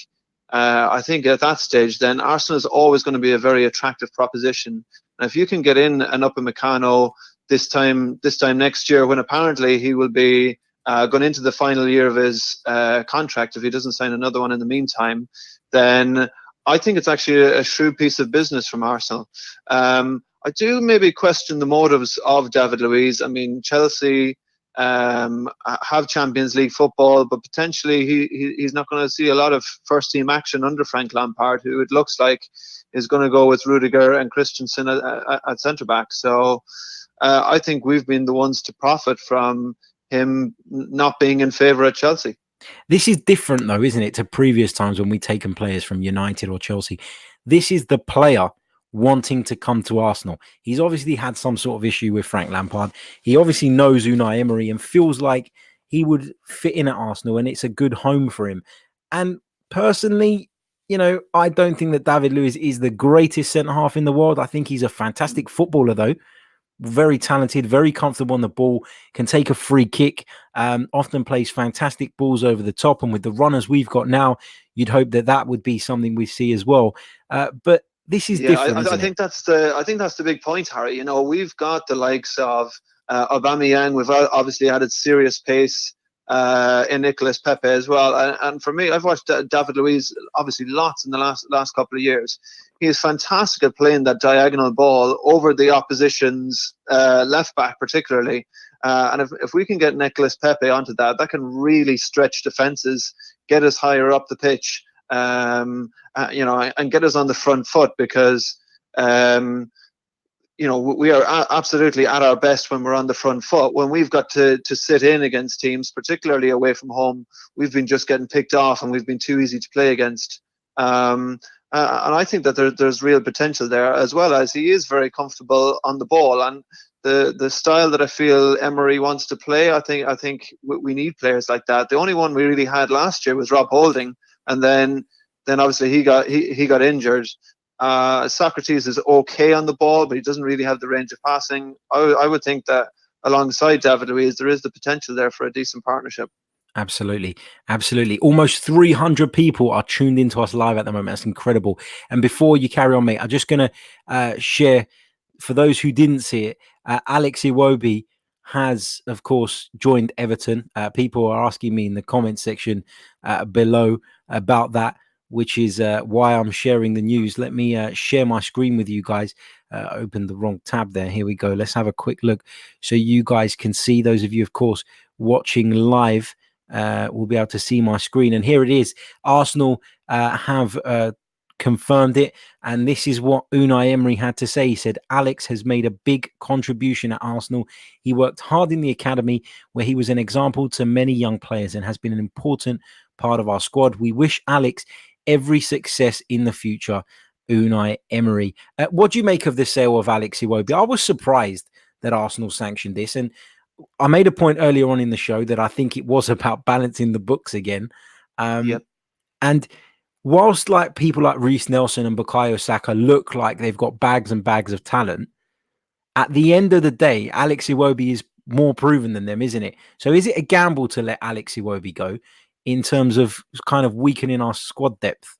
I think at that stage, then Arsenal is always going to be a very attractive proposition. And if you can get in an Upamecano this time next year, when apparently he will be going into the final year of his contract, if he doesn't sign another one in the meantime, then I think it's actually a shrewd piece of business from Arsenal. I do maybe question the motives of David Luiz. I mean, Chelsea have Champions League football, but potentially he's not going to see a lot of first team action under Frank Lampard, who it looks like is going to go with Rudiger and Christensen at centre back. So I think we've been the ones to profit from him not being in favour at Chelsea. This is different though, isn't it, to previous times when we've taken players from United or Chelsea. This is the player wanting to come to Arsenal. He's obviously had some sort of issue with Frank Lampard. He obviously knows Unai Emery and feels like he would fit in at Arsenal and it's a good home for him. And personally, I don't think that David Luiz is the greatest centre-half in the world. I think he's a fantastic footballer though. Very talented, very comfortable on the ball, can take a free kick, often plays fantastic balls over the top. And with the runners we've got now, you'd hope that would be something we see as well. But this is different. I think that's the big point, Harry. We've got the likes of Aubameyang. We've obviously added serious pace in Nicolas Pepe as well. And for me, I've watched David Luiz obviously lots in the last couple of years. He is fantastic at playing that diagonal ball over the opposition's left back, particularly. And if we can get Nicolas Pepe onto that can really stretch defences, get us higher up the pitch, and get us on the front foot because. We are absolutely at our best when we're on the front foot. When we've got to sit in against teams, particularly away from home, we've been just getting picked off and we've been too easy to play against. And I think that there's real potential there, as well as he is very comfortable on the ball. And the style that I feel Emery wants to play, I think we need players like that. The only one we really had last year was Rob Holding, and then obviously he got injured. Socrates is okay on the ball, but he doesn't really have the range of passing. I would think that alongside David Luiz, there is the potential there for a decent partnership. Absolutely. Almost 300 people are tuned into us live at the moment. That's incredible. And before you carry on, mate, I'm just going to share, for those who didn't see it, Alex Iwobi has, of course, joined Everton. People are asking me in the comment section below about that, which is why I'm sharing the news. Let me share my screen with you guys. Opened the wrong tab there. Here we go. Let's have a quick look so you guys can see. Those of you, of course, watching live will be able to see my screen. And here it is. Arsenal have confirmed it. And this is what Unai Emery had to say. He said, Alex has made a big contribution at Arsenal. He worked hard in the academy where he was an example to many young players and has been an important part of our squad. We wish Alex every success in the future, Unai Emery. What do you make of the sale of Alex Iwobi? I was surprised that Arsenal sanctioned this. And I made a point earlier on in the show that I think it was about balancing the books again. And whilst people like Reece Nelson and Bukayo Saka look like they've got bags and bags of talent, at the end of the day, Alex Iwobi is more proven than them, isn't it? So is it a gamble to let Alex Iwobi go in terms of kind of weakening our squad depth?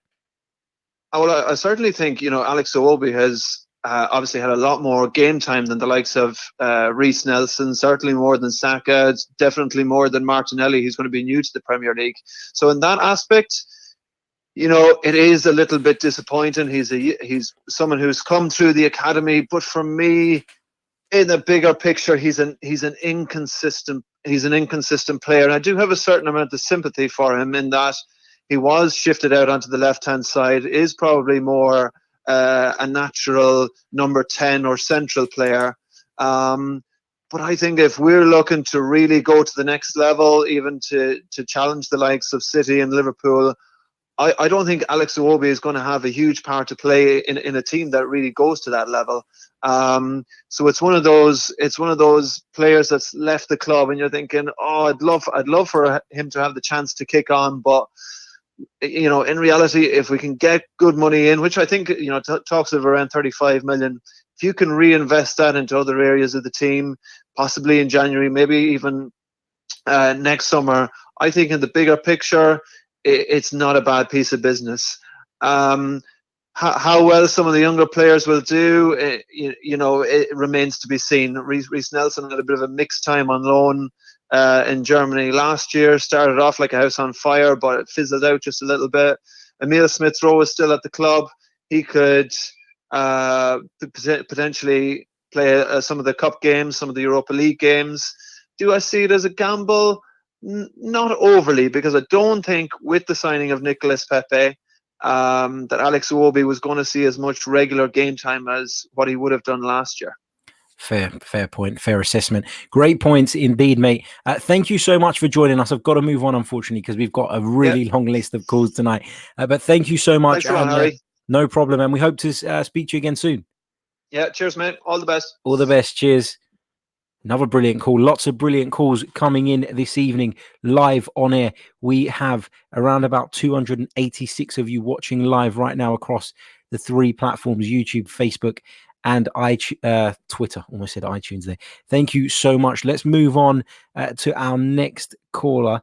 Well, I certainly think, Alex Iwobi has obviously had a lot more game time than the likes of Reece Nelson, certainly more than Saka, definitely more than Martinelli, who's going to be new to the Premier League. So in that aspect, it is a little bit disappointing. He's someone who's come through the academy, but for me, in the bigger picture, he's an inconsistent player, and I do have a certain amount of sympathy for him in that he was shifted out onto the left-hand side, is probably more a natural number 10 or central player. But I think if we're looking to really go to the next level, even to challenge the likes of City and Liverpool, I don't think Alex Iwobi is going to have a huge part to play in a team that really goes to that level. So it's one of those players that's left the club, and you're thinking, I'd love for him to have the chance to kick on, but in reality, if we can get good money in, which I think talks of around 35 million, if you can reinvest that into other areas of the team, possibly in January, maybe even next summer, I think in the bigger picture, it's not a bad piece of business. How well some of the younger players will do, it remains to be seen. Reece Nelson had a bit of a mixed time on loan in Germany last year. Started off like a house on fire, but it fizzled out just a little bit. Emile Smith-Rowe is still at the club. He could potentially play some of the cup games, some of the Europa League games. Do I see it as a gamble? Not overly, because I don't think with the signing of Nicolas Pepe that Alex Iwobi was going to see as much regular game time as what he would have done last year. Fair point, fair assessment. Great points indeed, mate. Thank you so much for joining us. I've got to move on, unfortunately, because we've got a really long list of calls tonight. But thank you so much. Thanks a lot, Harry. No problem, and we hope to speak to you again soon. Yeah, cheers, mate. All the best. All the best. Cheers. Another brilliant call. Lots of brilliant calls coming in this evening live on air. We have around about 286 of you watching live right now across the three platforms, YouTube, Facebook, and Twitter. Almost said iTunes there. Thank you so much. Let's move on to our next caller.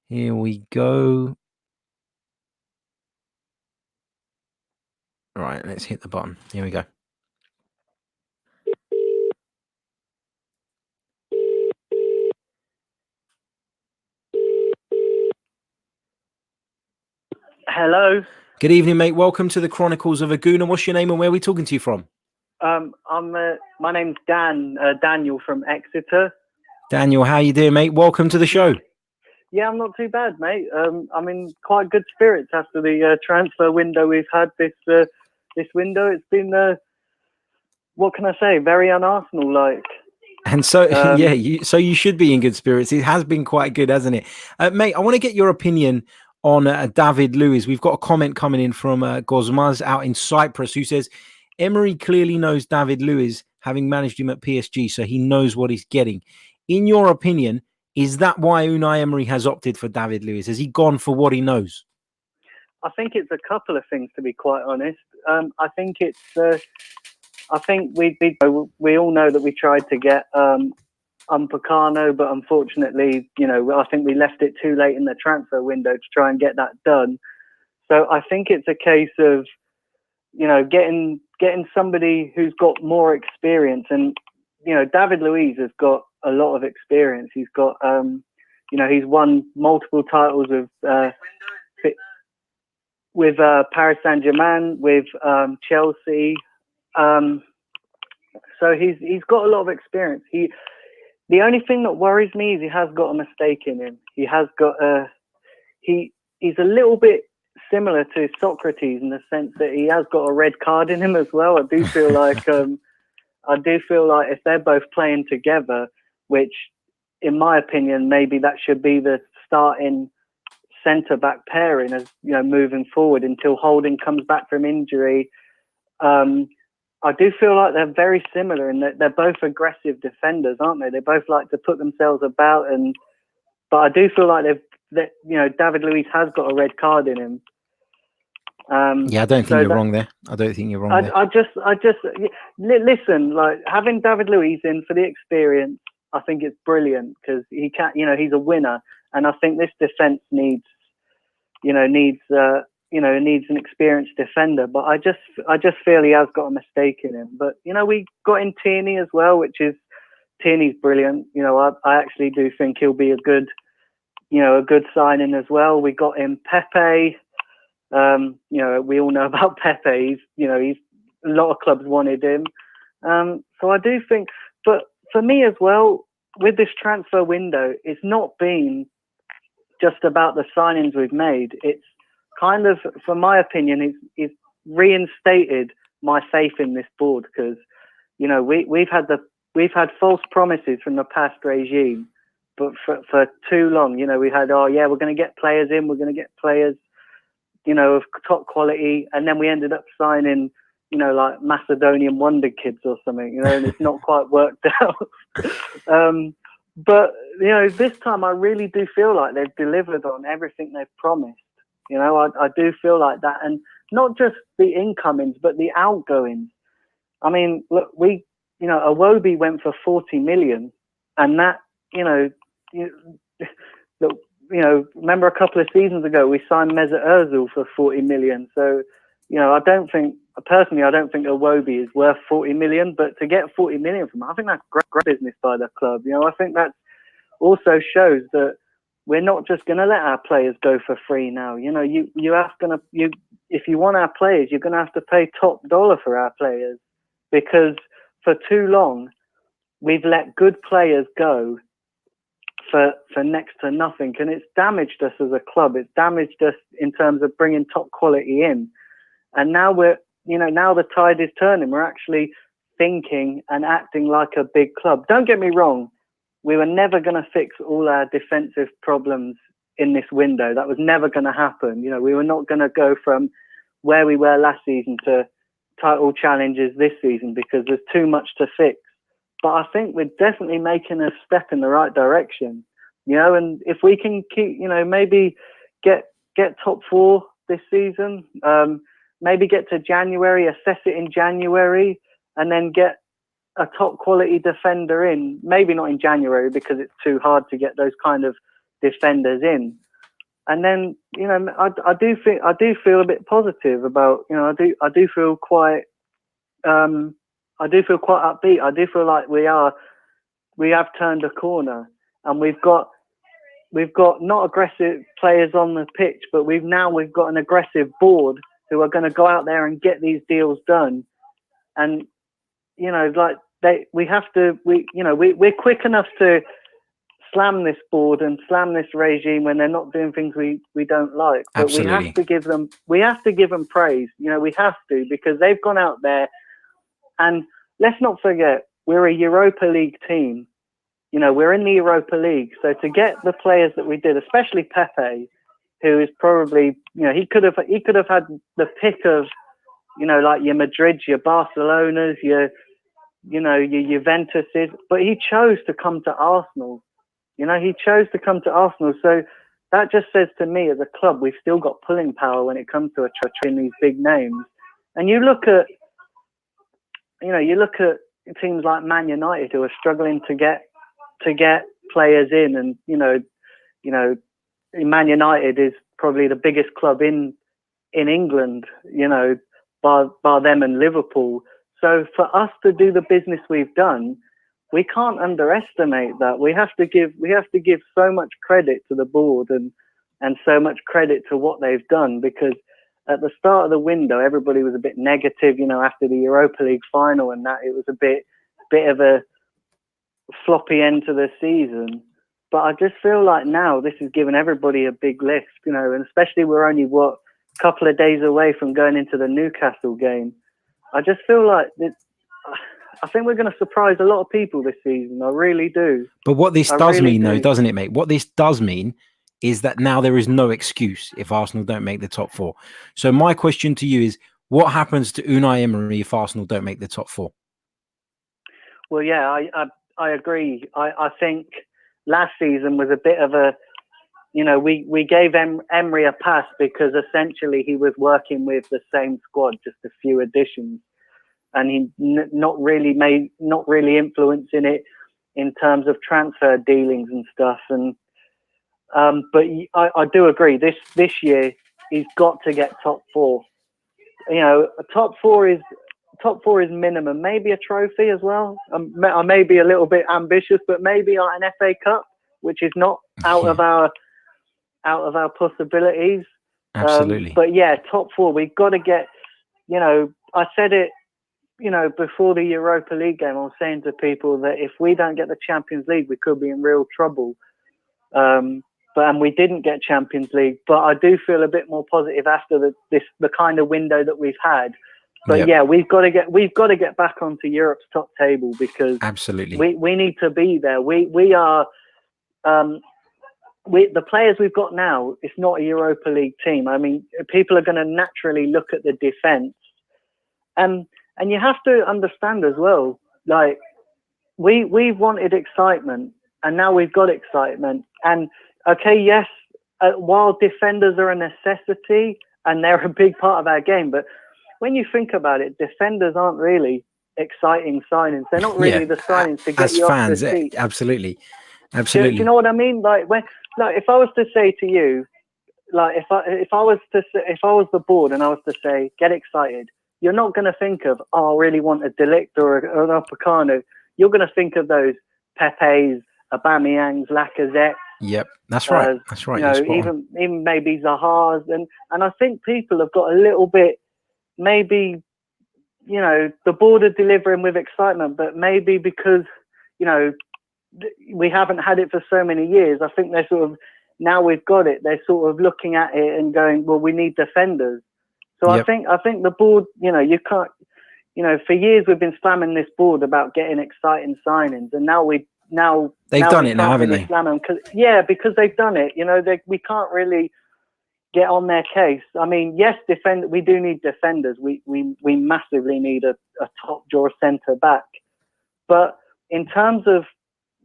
Here we go. All right, let's hit the button. Here we go. Hello. Good evening, mate. Welcome to the Chronicles of a Gooner. What's your name and where are we talking to you from? My name's Daniel from Exeter. Daniel, how you doing, mate? Welcome to the show. Yeah, I'm not too bad, mate. I'm in quite good spirits after the transfer window we've had this window. It's been, what can I say, very un-Arsenal-like. And so, so you should be in good spirits. It has been quite good, hasn't it? Mate, I want to get your opinion on David Luiz. We've got a comment coming in from Gozmaz out in Cyprus who says, Emery clearly knows David Luiz, having managed him at PSG, so he knows what he's getting. In your opinion, is that why Unai Emery has opted for David Luiz? Has he gone for what he knows? I think it's a couple of things, to be quite honest. I think we all know that we tried to get Upamecano, but unfortunately, I think we left it too late in the transfer window to try and get that done. So I think it's a case of, getting somebody who's got more experience. And, David Luiz has got a lot of experience. He's got, he's won multiple titles with Paris Saint-Germain, with Chelsea. So he's got a lot of experience. The only thing that worries me is he has got a mistake in him. He has got he's a little bit similar to Socrates in the sense that he has got a red card in him as well. I do feel like if they're both playing together, which in my opinion maybe that should be the starting centre back pairing as moving forward until Holding comes back from injury. I do feel like they're very similar in that they're both aggressive defenders, aren't they? They both like to put themselves about, but I do feel like David Luiz has got a red card in him. Yeah, I don't think you're wrong there. I don't think you're wrong there. I just listen, like having David Luiz in for the experience, I think it's brilliant because he can't, he's a winner, and I think this defense needs an experienced defender. But I just feel he has got a mistake in him. But we got in Tierney as well, Tierney's brilliant. I actually do think he'll be a good signing as well. We got in Pepe. We all know about Pepe. He's a lot of clubs wanted him. So I do think, but for me as well, with this transfer window, it's not been just about the signings we've made. It's kind of, for my opinion, it's reinstated my faith in this board because, we've had false promises from the past regime, but for too long, we had, we're going to get players in, we're going to get players, of top quality, and then we ended up signing, like Macedonian wonder kids or something, and it's not quite worked out. But this time I really do feel like they've delivered on everything they've promised. I do feel like that, and not just the incomings, but the outgoings. I mean, look, Iwobi went for 40 million, and that, remember a couple of seasons ago we signed Mesut Ozil for 40 million. So, I don't think Iwobi is worth 40 million, but to get 40 million from him, I think that's great business by the club. I think that also shows that we're not just going to let our players go for free now. If you want our players, you're going to have to pay top dollar for our players, because for too long we've let good players go for next to nothing, and it's damaged us as a club. It's damaged us in terms of bringing top quality in, and now now the tide is turning. We're actually thinking and acting like a big club. Don't get me wrong, we were never going to fix all our defensive problems in this window. That was never going to happen. We were not going to go from where we were last season to title challenges this season because there's too much to fix. But I think we're definitely making a step in the right direction, and if we can keep, maybe get top 4 this season, maybe get to January, assess it in January, and then get a top quality defender in, maybe not in January because it's too hard to get those kind of defenders in. And then, I do feel a bit positive about, I do feel quite upbeat. I do feel like we have turned a corner, and we've got not aggressive players on the pitch, but we've got an aggressive board who are going to go out there and get these deals done. And, we're quick enough to slam this board and slam this regime when they're not doing things we don't like. But Absolutely. we have to give them praise. We have to, because they've gone out there, and let's not forget, we're a Europa League team. We're in the Europa League. So to get the players that we did, especially Pepe, who is probably, he could have had the pick of, like your Madrids, your Barcelonas, your Juventuses, but he chose to come to Arsenal. So that just says to me, as a club, we've still got pulling power when it comes to attracting these big names. And you look at teams like Man United who are struggling to get players in, and Man United is probably the biggest club in England, bar them and Liverpool. So for us to do the business we've done, we can't underestimate that. We have to give so much credit to the board and so much credit to what they've done, because at the start of the window, everybody was a bit negative, after the Europa League final, and that it was a bit of a floppy end to the season. But I just feel like now this has given everybody a big lift, and especially we're only a couple of days away from going into the Newcastle game. I just feel like I think we're going to surprise a lot of people this season. I really do. But what this does mean, though, doesn't it, mate? What this does mean is that now there is no excuse if Arsenal don't make the top 4. So my question to you is, what happens to Unai Emery if Arsenal don't make the top 4? Well, yeah, I agree. I think last season was a bit of a, we gave Emery a pass because essentially he was working with the same squad, just a few additions, and he not really influencing it in terms of transfer dealings and stuff. And but I do agree. This year he's got to get top 4. You know, a top four is minimum. Maybe a trophy as well. I may be a little bit ambitious, but maybe an FA Cup, which is not out of our possibilities. Absolutely. But yeah, top 4. We've got to get. You know, I said it. You know, before the Europa League game, I was saying to people that if we don't get the Champions League, we could be in real trouble. And we didn't get Champions League, but I do feel a bit more positive after the kind of window that we've had. But yeah, we've got to get back onto Europe's top table, because absolutely we need to be there. We are the players we've got now. It's not a Europa League team. I mean, people are going to naturally look at the defence, and you have to understand as well. Like we've wanted excitement, and now we've got excitement. And okay, yes, while defenders are a necessity and they're a big part of our game, but when you think about it, defenders aren't really exciting signings. They're not really the signings to get as you fans, off the seat. Absolutely. Do you know what I mean? Like if I was to say to you, like if I was the board and I was to say, get excited, you're not going to think of, I really want a Delict or an Upamecano. You're going to think of those Pepe's, Aubameyangs, Lacazette. Yep, that's right. That's right. You know, even maybe Zaha's, and I think people have got a little bit, maybe, you know, the board are delivering with excitement, but maybe because, you know, we haven't had it for so many years. I think they're sort of, now we've got it, they're sort of looking at it and going, well, we need defenders. So I think the board, you know, you can't, you know, for years we've been spamming this board about getting exciting signings, and now they've done it now, haven't they? Because they've done it. You know, we can't really get on their case. I mean, yes, we do need defenders. We massively need a top drawer centre back. But in terms of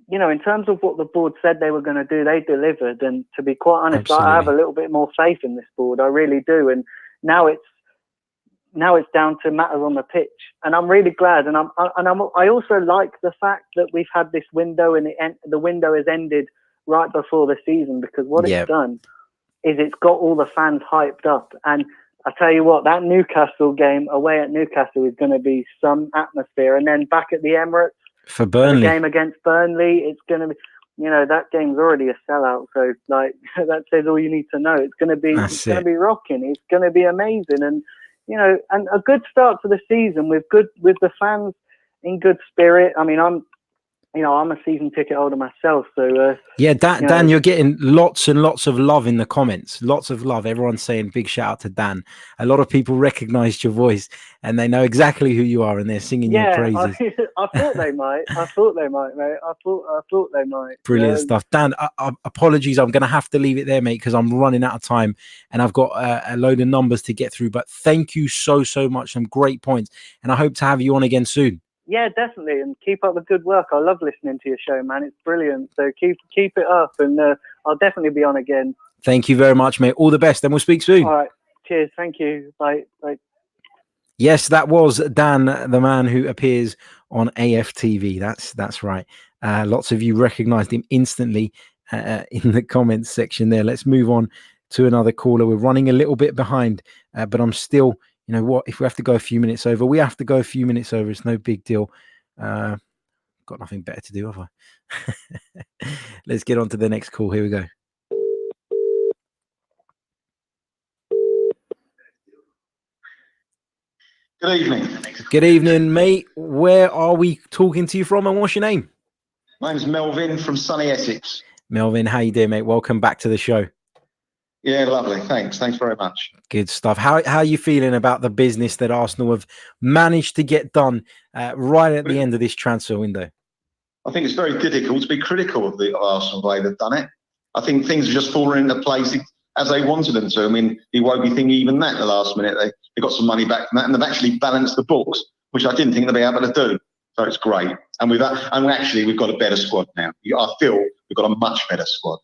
what the board said they were going to do, they delivered. And to be quite honest, I have a little bit more faith in this board. I really do. And now it's down to matters on the pitch, and I'm really glad. And I also like the fact that we've had this window, and the window has ended right before the season, because what it's done is it's got all the fans hyped up. And I tell you what, that Newcastle game away at Newcastle is going to be some atmosphere. And then back at the Emirates for Burnley, the game against Burnley, it's going to be, you know, that game's already a sellout. So like that says all you need to know. It's going to be rocking. It's going to be amazing. And you know, and a good start to the season with the fans in good spirit. I mean, I'm a season ticket holder myself, so Dan, you're getting lots and lots of love in the comments. Lots of love. Everyone's saying big shout out to Dan. A lot of people recognised your voice and they know exactly who you are, and they're singing your praises. I thought they might. I thought they might, mate. I thought they might. Brilliant stuff, Dan. Apologies, I'm going to have to leave it there, mate, because I'm running out of time and I've got a load of numbers to get through. But thank you so much. Some great points, and I hope to have you on again soon. Yeah, definitely, and keep up the good work. I love listening to your show, man. It's brilliant. So keep it up, and I'll definitely be on again. Thank you very much, mate. All the best, and we'll speak soon. All right. Cheers. Thank you. Bye. Yes, that was Dan, the man who appears on AFTV. That's right. Lots of you recognised him instantly in the comments section there. Let's move on to another caller. We're running a little bit behind, but I'm still... You know what? If we have to go a few minutes over, we have to go a few minutes over. It's no big deal. Got nothing better to do, have I? Let's get on to the next call. Here we go. Good evening. Good evening, mate. Where are we talking to you from, and what's your name? My name's Melvin from sunny Essex. Melvin, how you doing, mate? Welcome back to the show. Yeah, lovely. Thanks very much. Good stuff. How are you feeling about the business that Arsenal have managed to get done right at the end of this transfer window? I think it's very difficult to be critical of the Arsenal the way they've done it. I think things have just fallen into place as they wanted them to. I mean, you won't be thinking even that in the last minute. They got some money back from that, and they've actually balanced the books, which I didn't think they'd be able to do. So it's great. And we've got a better squad now. I feel we've got a much better squad.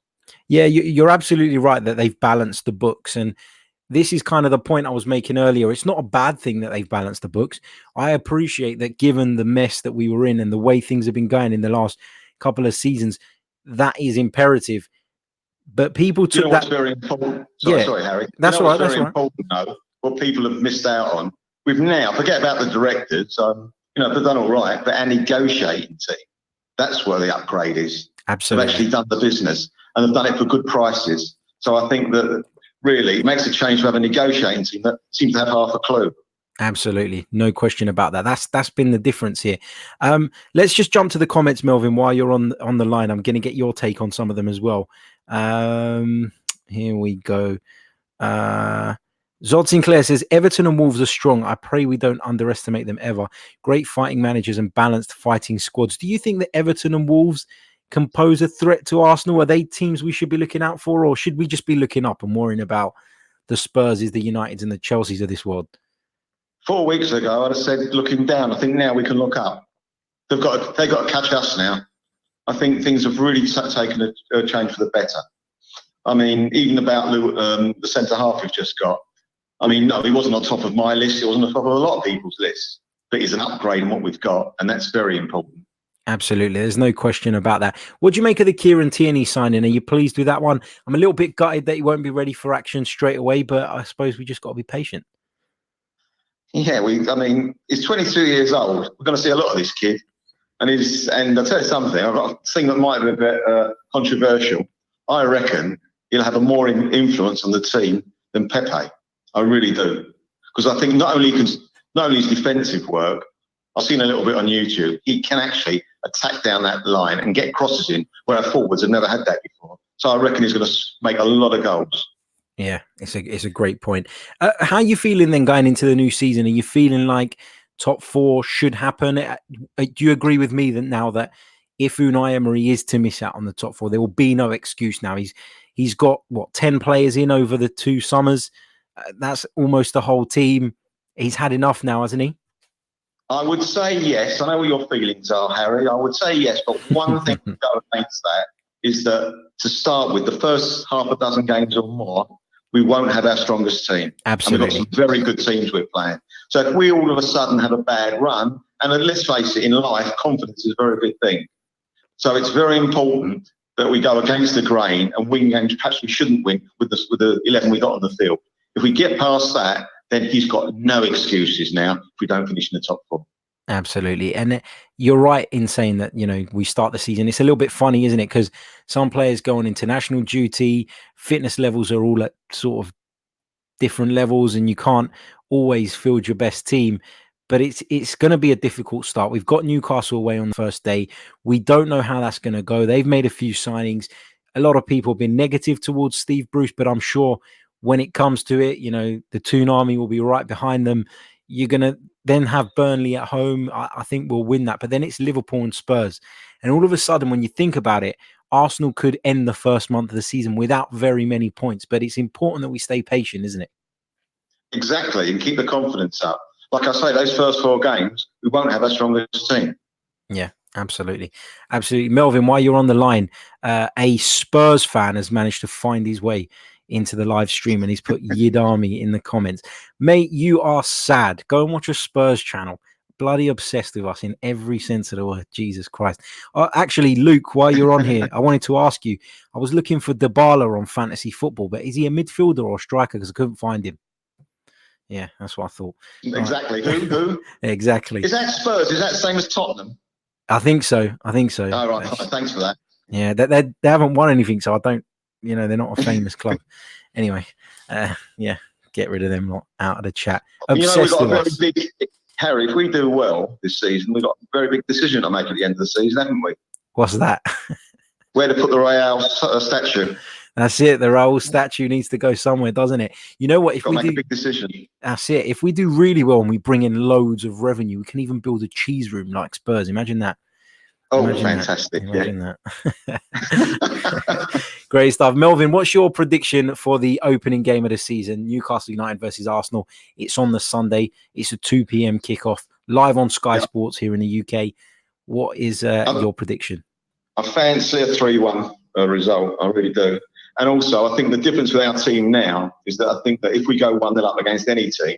Yeah, you're absolutely right that they've balanced the books. And this is kind of the point I was making earlier. It's not a bad thing that they've balanced the books. I appreciate that, given the mess that we were in and the way things have been going in the last couple of seasons, that is imperative. But people took what's that. very important? Yeah, Sorry, Harry. That's you know right. What's That's very right. important, though, what people have missed out on. We've now, forget about the directors, they've done all right, but our negotiating team, that's where the upgrade is. Absolutely. They've actually done the business, and they've done it for good prices. So I think that really it makes a change to have a negotiating team that seems to have half a clue. Absolutely, no question about that. That's been the difference here. Let's just jump to the comments, Melvin, while you're on the line. I'm going to get your take on some of them as well. Here we go. Zod Sinclair says Everton and Wolves are strong. I pray we don't underestimate them ever. Great fighting managers and balanced fighting squads. Do you think that Everton and Wolves can pose a threat to Arsenal? Are they teams we should be looking out for, or should we just be looking up and worrying about the Spurs, the Uniteds, and the Chelseas of this world? 4 weeks ago, I'd have said looking down. I think now we can look up. They've got to catch us now. I think things have really taken a change for the better. I mean, even about the centre half we've just got. I mean, no, he wasn't on top of my list. It wasn't on top of a lot of people's lists. But he's an upgrade in what we've got, and that's very important. Absolutely. There's no question about that. What do you make of the Kieran Tierney signing? Are you pleased with that one? I'm a little bit gutted that he won't be ready for action straight away, but I suppose we just got to be patient. Yeah, he's 22 years old. We're going to see a lot of this kid. And I'll tell you something, I've got a thing that might be a bit controversial. I reckon he'll have a more influence on the team than Pepe. I really do. Because I think not only his defensive work, I've seen a little bit on YouTube, he can actually attack down that line and get crosses in where our forwards have never had that before. So I reckon he's going to make a lot of goals. Yeah, it's a great point. How are you feeling then going into the new season? Are you feeling like top four should happen? Do you agree with me that now that if Unai Emery is to miss out on the top four, there will be no excuse now? He's got 10 players in over the 2 summers. That's almost the whole team. He's had enough now, hasn't he? I would say yes. I know what your feelings are, Harry. I would say yes, but one thing to go against that is that to start with, the first half a dozen games or more, we won't have our strongest team. Absolutely. And we've got some very good teams we're playing. So if we all of a sudden have a bad run, and let's face it, in life, confidence is a very big thing. So it's very important that we go against the grain and win games perhaps we shouldn't win with the 11 we got on the field. If we get past that, then he's got no excuses now if we don't finish in the top 4. Absolutely. And you're right in saying that, we start the season. It's a little bit funny, isn't it? Because some players go on international duty, fitness levels are all at sort of different levels, and you can't always field your best team. But it's going to be a difficult start. We've got Newcastle away on the first day. We don't know how that's going to go. They've made a few signings. A lot of people have been negative towards Steve Bruce, but I'm sure when it comes to it, the Toon Army will be right behind them. You're going to then have Burnley at home. I think we'll win that. But then it's Liverpool and Spurs. And all of a sudden, when you think about it, Arsenal could end the first month of the season without very many points. But it's important that we stay patient, isn't it? Exactly, and keep the confidence up. Like I say, those first 4 games, we won't have our strongest team. Yeah, absolutely. Absolutely. Melvin, while you're on the line, a Spurs fan has managed to find his way into the live stream, and he's put Yid Army in the comments. Mate, you are sad. Go and watch a Spurs channel. Bloody obsessed with us in every sense of the word. Jesus Christ. Actually, Luke, while you're on here, I wanted to ask you, I was looking for Dybala on fantasy football, but is he a midfielder or a striker? Because I couldn't find him. Yeah, that's what I thought. Exactly. Right. Who? Exactly. Is that Spurs? Is that the same as Tottenham? I think so. Oh, right. Thanks for that. Yeah, they haven't won anything, so I don't, they're not a famous club. Anyway, yeah, get rid of them lot out of the chat. Obsessed we've got with a us. very big, Harry, if we do well this season, we've got a very big decision to make at the end of the season, haven't we? What's that? Where to put the Real statue. That's it. The Raul statue needs to go somewhere, doesn't it? You know what? If we make a big decision. That's it. If we do really well and we bring in loads of revenue, we can even build a cheese room like Spurs. Imagine that. Oh, fantastic. Imagine that. Great stuff. Melvin, what's your prediction for the opening game of the season? Newcastle United versus Arsenal. It's on the Sunday. It's a 2 p.m. kickoff live on Sky Sports here in the UK. What is your prediction? I fancy a 3-1 result. I really do. And also, I think the difference with our team now is that I think that if we go 1-0 up against any team,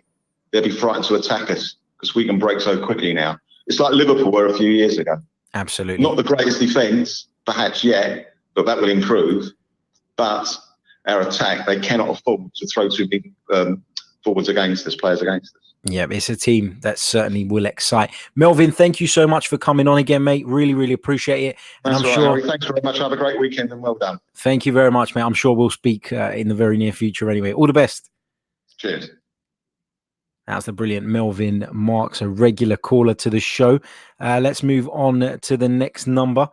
they'll be frightened to attack us because we can break so quickly now. It's like Liverpool were a few years ago. Absolutely. Not the greatest defence, perhaps yet, but that will improve. But our attack, they cannot afford to throw too big forwards against us, players against us. Yeah, it's a team that certainly will excite. Melvin, thank you so much for coming on again, mate. Really, really appreciate it. And That's I'm right, sure. Harry. Thanks very much. Have a great weekend and well done. Thank you very much, mate. I'm sure we'll speak in the very near future anyway. All the best. Cheers. That's the brilliant Melvin Marks, a regular caller to the show. Let's move on to the next number.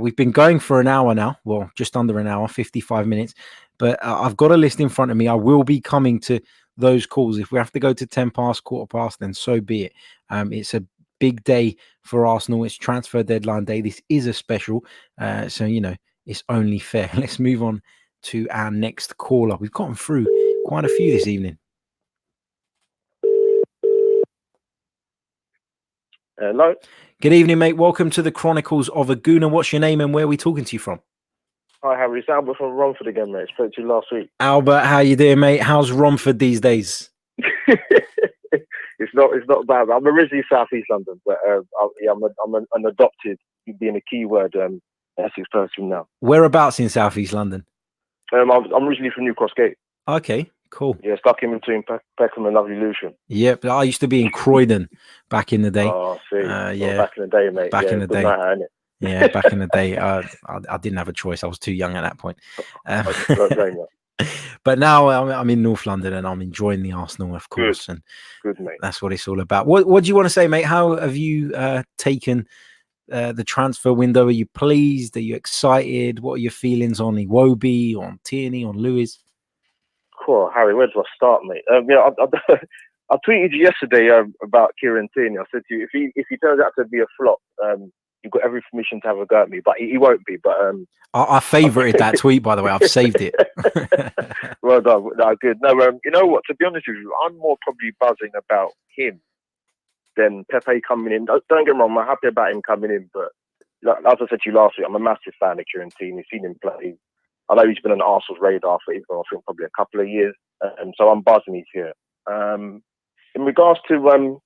We've been going for an hour now. Well, just under an hour, 55 minutes. But I've got a list in front of me. I will be coming to those calls. If we have to go to 10 past, quarter past, then so be it. It's a big day for Arsenal. It's transfer deadline day. This is a special. So, it's only fair. Let's move on to our next caller. We've gotten through quite a few this evening. Hello. Good evening, mate. Welcome to the Chronicles of a Gooner. What's your name and where are we talking to you from? Hi, Harry. It's Albert from Romford again, mate. Spoke to you last week. Albert, how you doing, mate? How's Romford these days? It's not bad. I'm originally South East London, but I'm an adopted, being a keyword, Essex person now. Whereabouts in South East London? I'm originally from New Cross Gate. Okay, cool. Yeah, stuck in between Peckham and lovely Lucian. Yep, I used to be in Croydon back in the day. Oh, see. Yeah, back in the day, mate. Back in the day. Night, innit? Yeah, back in the day. I didn't have a choice. I was too young at that point. But now I'm in North London and I'm enjoying the Arsenal, of course. Good, mate. That's what it's all about. What do you want to say, mate? How have you taken the transfer window? Are you pleased? Are you excited? What are your feelings on Iwobi, on Tierney, on Luiz? Cool, Harry. Where do I start, mate? I tweeted you yesterday about Kieran Tierney. I said to you, if he turns out to be a flop, you've got every permission to have a go at me, but he won't be. But I favorited that tweet, by the way. I've saved it. Well done. No, good. No, you know what? To be honest with you, I'm more probably buzzing about him than Pepe coming in. Don't get me wrong, I'm happy about him coming in, but as I said to you last week, I'm a massive fan of Kieran Tierney. Seen him play. I know he's been on Arsenal's radar for even, I think, probably a couple of years, and so I'm buzzing he's here. In regards to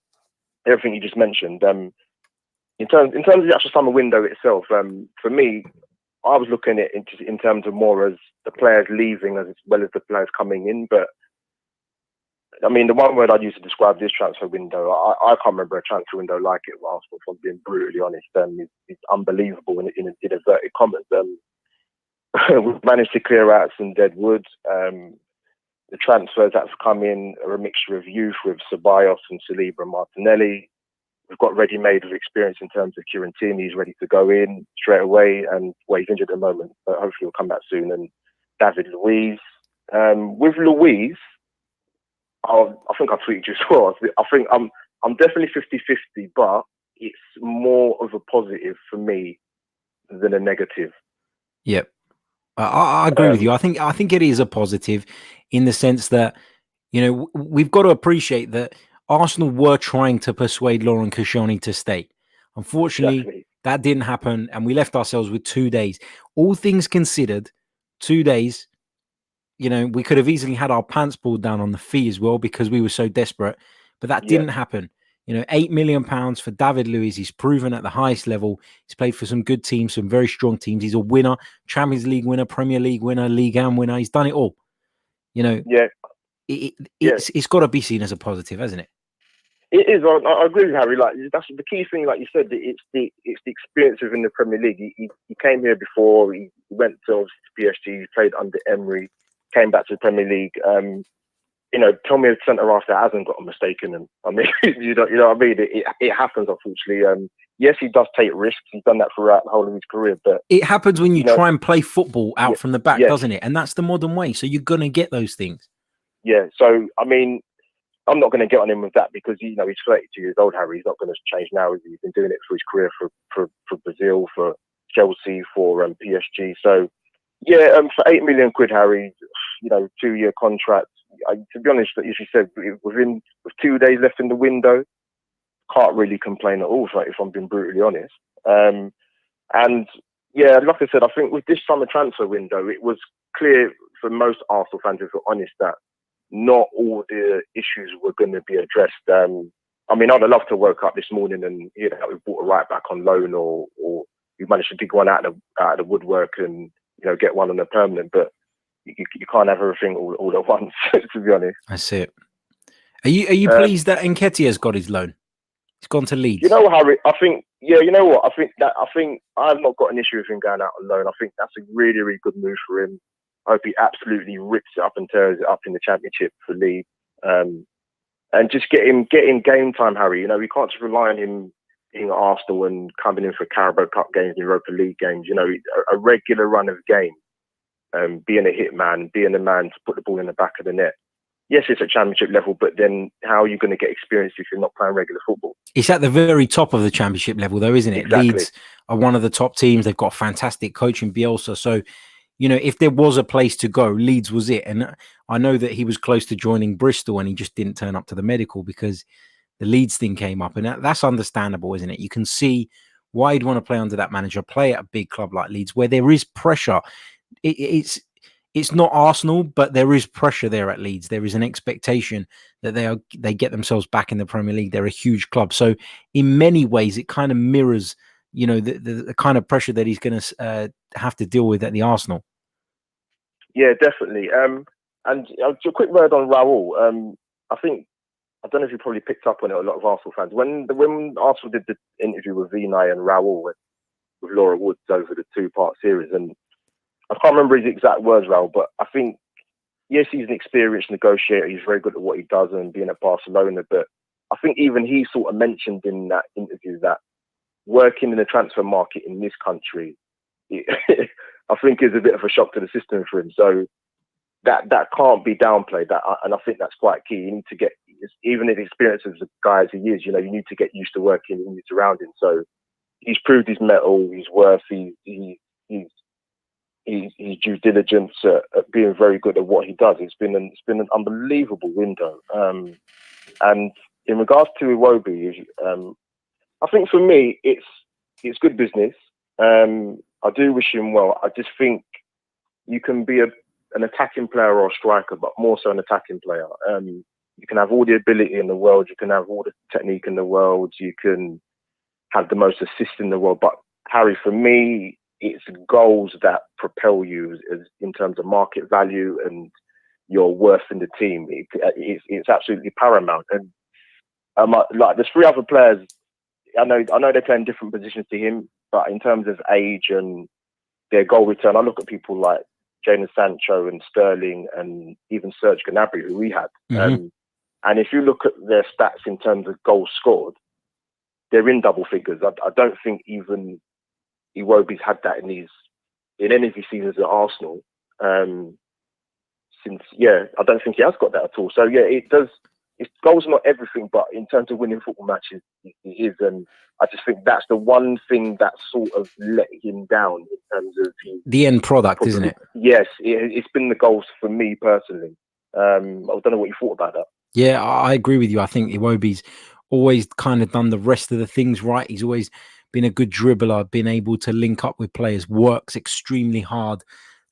everything you just mentioned, in terms of the actual summer window itself, for me, I was looking at it in terms of more as the players leaving as well as the players coming in. But I mean, the one word I'd use to describe this transfer window, I can't remember a transfer window like it at Arsenal, if I'm being brutally honest. It's unbelievable in inverted commas. We've managed to clear out some dead wood. The transfers that's come in are a mixture of youth with Ceballos and Saliba and Martinelli. We've got ready-made with experience in terms of Kieran Tierney. He's ready to go in straight away, and he's injured at the moment, but hopefully he'll come back soon. And David Luiz. With Luiz, I think I tweeted you as well. I think I'm definitely 50-50, but it's more of a positive for me than a negative. Yep. I agree with you. I think it is a positive in the sense that, we've got to appreciate that Arsenal were trying to persuade Laurent Koscielny to stay. Unfortunately, Exactly. That didn't happen, and we left ourselves with 2 days. All things considered, 2 days, we could have easily had our pants pulled down on the fee as well because we were so desperate, but that didn't happen. £8 million for David Luiz. He's proven at the highest level. He's played for some good teams, some very strong teams. He's a winner, Champions League winner, Premier League winner, Ligue 1 winner. He's done it all. It's got to be seen as a positive, hasn't it? It is. I agree with Harry. Like, that's the key thing. Like you said, it's the experience within the Premier League. He came here before. He went to PSG. He played under Emery. Came back to the Premier League. Tell me a centre half that hasn't got a mistake in him. I mean, you know what I mean. It happens, unfortunately. Yes, he does take risks. He's done that throughout the whole of his career. But it happens when you try and play football out from the back, doesn't it? And that's the modern way. So you're gonna get those things. Yeah. So I mean, I'm not going to get on him with that because he's 32 years old. Harry, he's not going to change now. He's been doing it for his career for Brazil, for Chelsea, for PSG. So for £8 million, Harry, 2-year contract. To be honest, as you said, with 2 days left in the window, can't really complain at all. If I'm being brutally honest. Like I said, I think with this summer transfer window, it was clear for most Arsenal fans, if we're honest, that not all the issues were going to be addressed. I mean, I'd have loved to woke up this morning and hear that we bought a right back on loan, or we managed to dig one out of the woodwork and get one on a permanent. But you can't have everything all at once, to be honest. That's it. Are you pleased that Nketiah's got his loan? He's gone to Leeds. You know, Harry, I think, you know what? I think I've not got an issue with him going out on loan. I think that's a really, really good move for him. I hope he absolutely rips it up and tears it up in the Championship for Leeds. And just get him game time, Harry. We can't just rely on him being at Arsenal and coming in for Carabao Cup games and Europa League games. A regular run of games, being a hit man, being a man to put the ball in the back of the net. Yes, it's at Championship level, but then how are you going to get experience if you're not playing regular football? It's at the very top of the Championship level, though, isn't it? Exactly. Leeds are one of the top teams. They've got fantastic coach in Bielsa. So, if there was a place to go, Leeds was it. And I know that he was close to joining Bristol and he just didn't turn up to the medical because the Leeds thing came up. And that's understandable, isn't it? You can see why you'd want to play under that manager, play at a big club like Leeds where there is pressure. It's not Arsenal, but there is pressure there at Leeds. There is an expectation that they get themselves back in the Premier League. They're a huge club. So in many ways, it kind of mirrors, the kind of pressure that he's going to have to deal with at the Arsenal. Yeah, definitely. And a quick word on Raul. I don't know if you probably picked up on it, a lot of Arsenal fans. When Arsenal did the interview with Vinay and Raul with Laura Woods over the 2-part series, and I can't remember his exact words, Raul, but I think, yes, he's an experienced negotiator. He's very good at what he does and being at Barcelona. But I think even he sort of mentioned in that interview that working in the transfer market in this country, I think is a bit of a shock to the system for him. So that can't be downplayed. And I think that's quite key. You need to get, even in the experience of the guy as he is, you need to get used to working in your surroundings. So he's proved his mettle, his worth, his due diligence at being very good at what he does. It's been an unbelievable window. And in regards to Iwobi, I think for me it's good business. I do wish him well. I just think you can be an attacking player or a striker, but more so an attacking player. You can have all the ability in the world, you can have all the technique in the world, you can have the most assists in the world. But Harry, for me, it's goals that propel you in terms of market value and your worth in the team. It's absolutely paramount. And like there's 3 other players. I know they play in different positions to him, but in terms of age and their goal return, I look at people like Jadon Sancho and Sterling and even Serge Gnabry, who we had. Mm-hmm. And if you look at their stats in terms of goals scored, they're in double figures. I don't think even Iwobi's had that in any of his seasons at Arsenal. I don't think he has got that at all. So yeah, it does. Goals are not everything, but in terms of winning football matches, it is. And I just think that's the one thing that sort of let him down in terms of the end product, isn't it? Yes, it's been the goals for me personally. I don't know what you thought about that. Yeah, I agree with you. I think Iwobi's always kind of done the rest of the things right. He's always been a good dribbler, been able to link up with players, works extremely hard,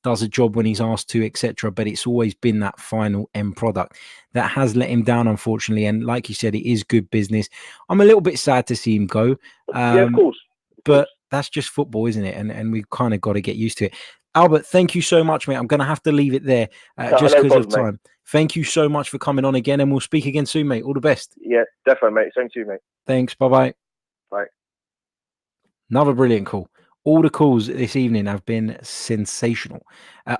does a job when he's asked to, etc. But it's always been that final end product that has let him down, unfortunately. And like you said, it is good business. I'm a little bit sad to see him go. Yeah, of course. But that's just football, isn't it? And we've kind of got to get used to it. Albert, thank you so much, mate. I'm going to have to leave it there just because of time. Mate. Thank you so much for coming on again, and we'll speak again soon, mate. All the best. Yeah, definitely, mate. Thank you, mate. Thanks. Bye-bye. Bye. Another brilliant call. All the calls this evening have been sensational.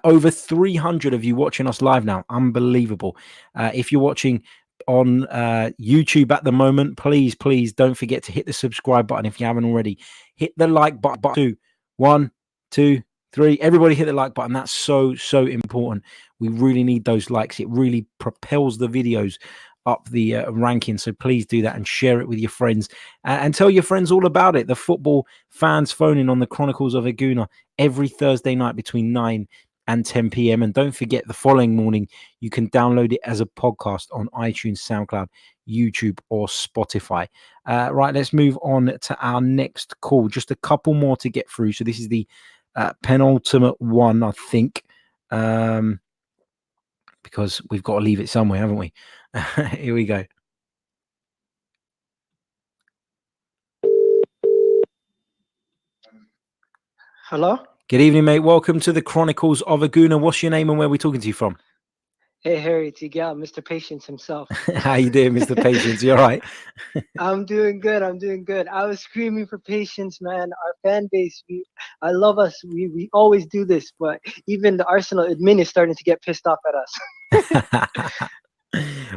Over 300 of you watching us live now. Unbelievable. If you're watching on YouTube at the moment, please don't forget to hit the subscribe button if you haven't already. Hit the like button. 1, 2, 3. Everybody hit the like button. That's so important. We really need those likes. It really propels the videos up the ranking. So please do that and share it with your friends and tell your friends all about it. The Football Fans Phone In on the Chronicles of a Gooner every Thursday night between 9 and 10 p.m. And don't forget, the following morning, you can download it as a podcast on iTunes, SoundCloud, YouTube, or Spotify. Right, let's move on to our next call. Just a couple more to get through. So this is the penultimate one, I think, because we've got to leave it somewhere, haven't we? Here we go. Hello? Good evening, mate. Welcome to the Chronicles of a Gooner. What's your name and where are we talking to you from? Hey, Harry, it's Miguel, Mr. Patience himself. How you doing, Mr. Patience? You all right? I'm doing good. I'm doing good. I was screaming for patience, man. Our fan base, I love us. We always do this, but even the Arsenal admin is starting to get pissed off at us.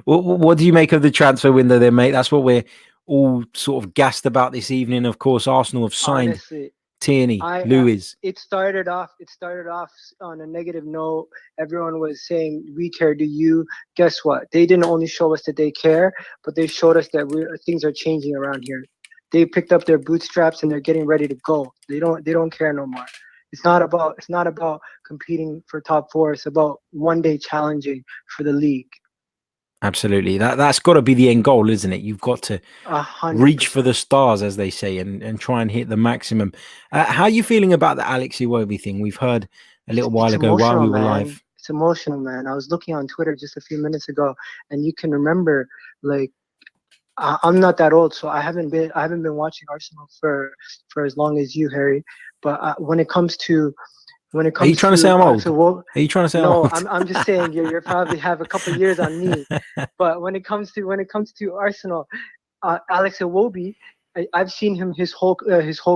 What do you make of the transfer window then, mate? That's what we're all sort of gassed about this evening. Of course, Arsenal have signed Honestly, Tierney, Luiz. it started off on a negative note. Everyone was saying, we care, do you? Guess what? They didn't only show us that they care, but they showed us that things are changing around here. They picked up their bootstraps and they're getting ready to go. They don't care no more. It's not about competing for top four. It's about one day challenging for the league. Absolutely. That's got to be the end goal, isn't it? You've got to 100%. reach for the stars, as they say, and try and hit the maximum. How are you feeling about the Alex Iwobi thing? We've heard a little while ago while we were live. It's emotional, man. I was looking on Twitter just a few minutes ago, and you can remember, like, I'm not that old, so I haven't been watching Arsenal for as long as you, Harry. But when it comes to are you trying to say I'm old? Are you trying to say I'm old? No, I'm just saying you're probably have a couple of years on me. But when it comes to Arsenal, Alex Iwobi, I've seen him his whole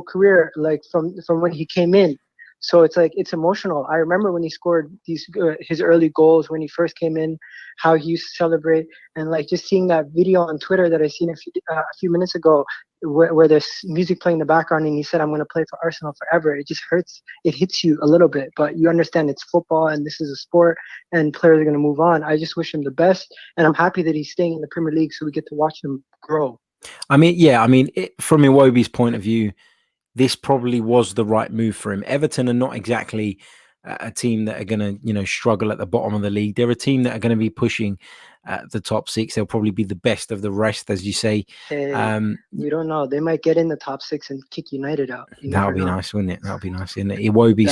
career, like from when he came in. So it's like, it's emotional. I remember when he scored these his early goals when he first came in, how he used to celebrate, and like just seeing that video on Twitter that I seen a few minutes ago, where there's music playing in the background, and he said, "I'm going to play for Arsenal forever." It just hurts. It hits you a little bit, but you understand it's football and this is a sport, and players are going to move on. I just wish him the best, and I'm happy that he's staying in the Premier League so we get to watch him grow. I mean, yeah, from Iwobi's point of view, this probably was the right move for him. Everton are not exactly a team that are going to, struggle at the bottom of the league. They're a team that are going to be pushing the top six. They'll probably be the best of the rest, as you say. Hey, we don't know. They might get in the top six and kick United out. That would be nice, wouldn't it? That would be nice. And Iwobi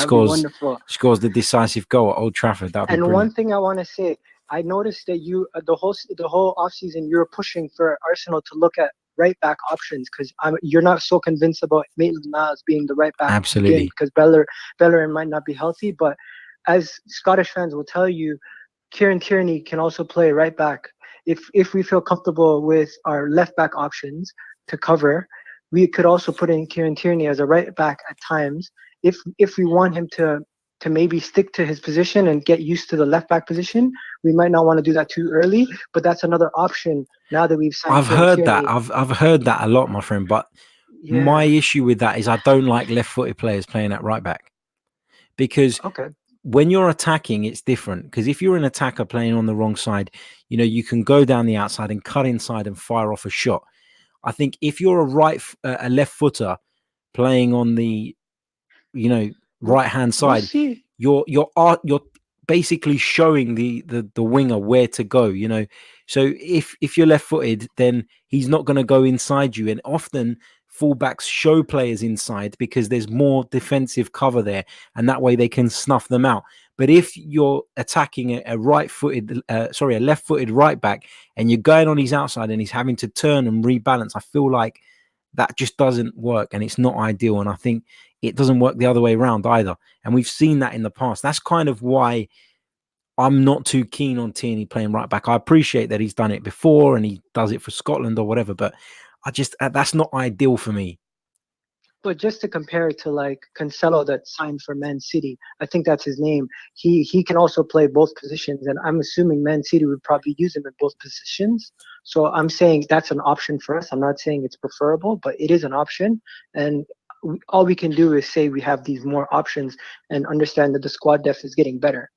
scores the decisive goal at Old Trafford. That would be brilliant. One thing I want to say, I noticed that you the whole offseason you were pushing for Arsenal to look at right back options, because you're not so convinced about Maitland-Niles being the right back. Absolutely. Because Bellerin might not be healthy, but as Scottish fans will tell you, Kieran Tierney can also play right back. If we feel comfortable with our left back options to cover, we could also put in Kieran Tierney as a right back at times. If we want him to maybe stick to his position and get used to the left back position, we might not want to do that too early, but that's another option now that we've signed. I've heard that a lot, my friend, but my issue with that is I don't like left-footed players playing at right back, because when you're attacking, it's different. Because if you're an attacker playing on the wrong side, you can go down the outside and cut inside and fire off a shot. I think if you're a left footer playing on the, right hand side, you're basically showing the winger where to go. So if you're left footed, then he's not going to go inside you, and often fullbacks show players inside because there's more defensive cover there, and that way they can snuff them out. But if you're attacking a left-footed right back, and you're going on his outside and he's having to turn and rebalance, I feel like that just doesn't work, and it's not ideal. And I think it doesn't work the other way around either. And we've seen that in the past. That's kind of why I'm not too keen on Tierney playing right back. I appreciate that he's done it before and he does it for Scotland or whatever, but that's not ideal for me. But just to compare it to like Cancelo that signed for Man City, I think that's his name. He can also play both positions, and I'm assuming Man City would probably use him in both positions. So I'm saying that's an option for us. I'm not saying it's preferable, but it is an option. And all we can do is say we have these more options and understand that the squad depth is getting better.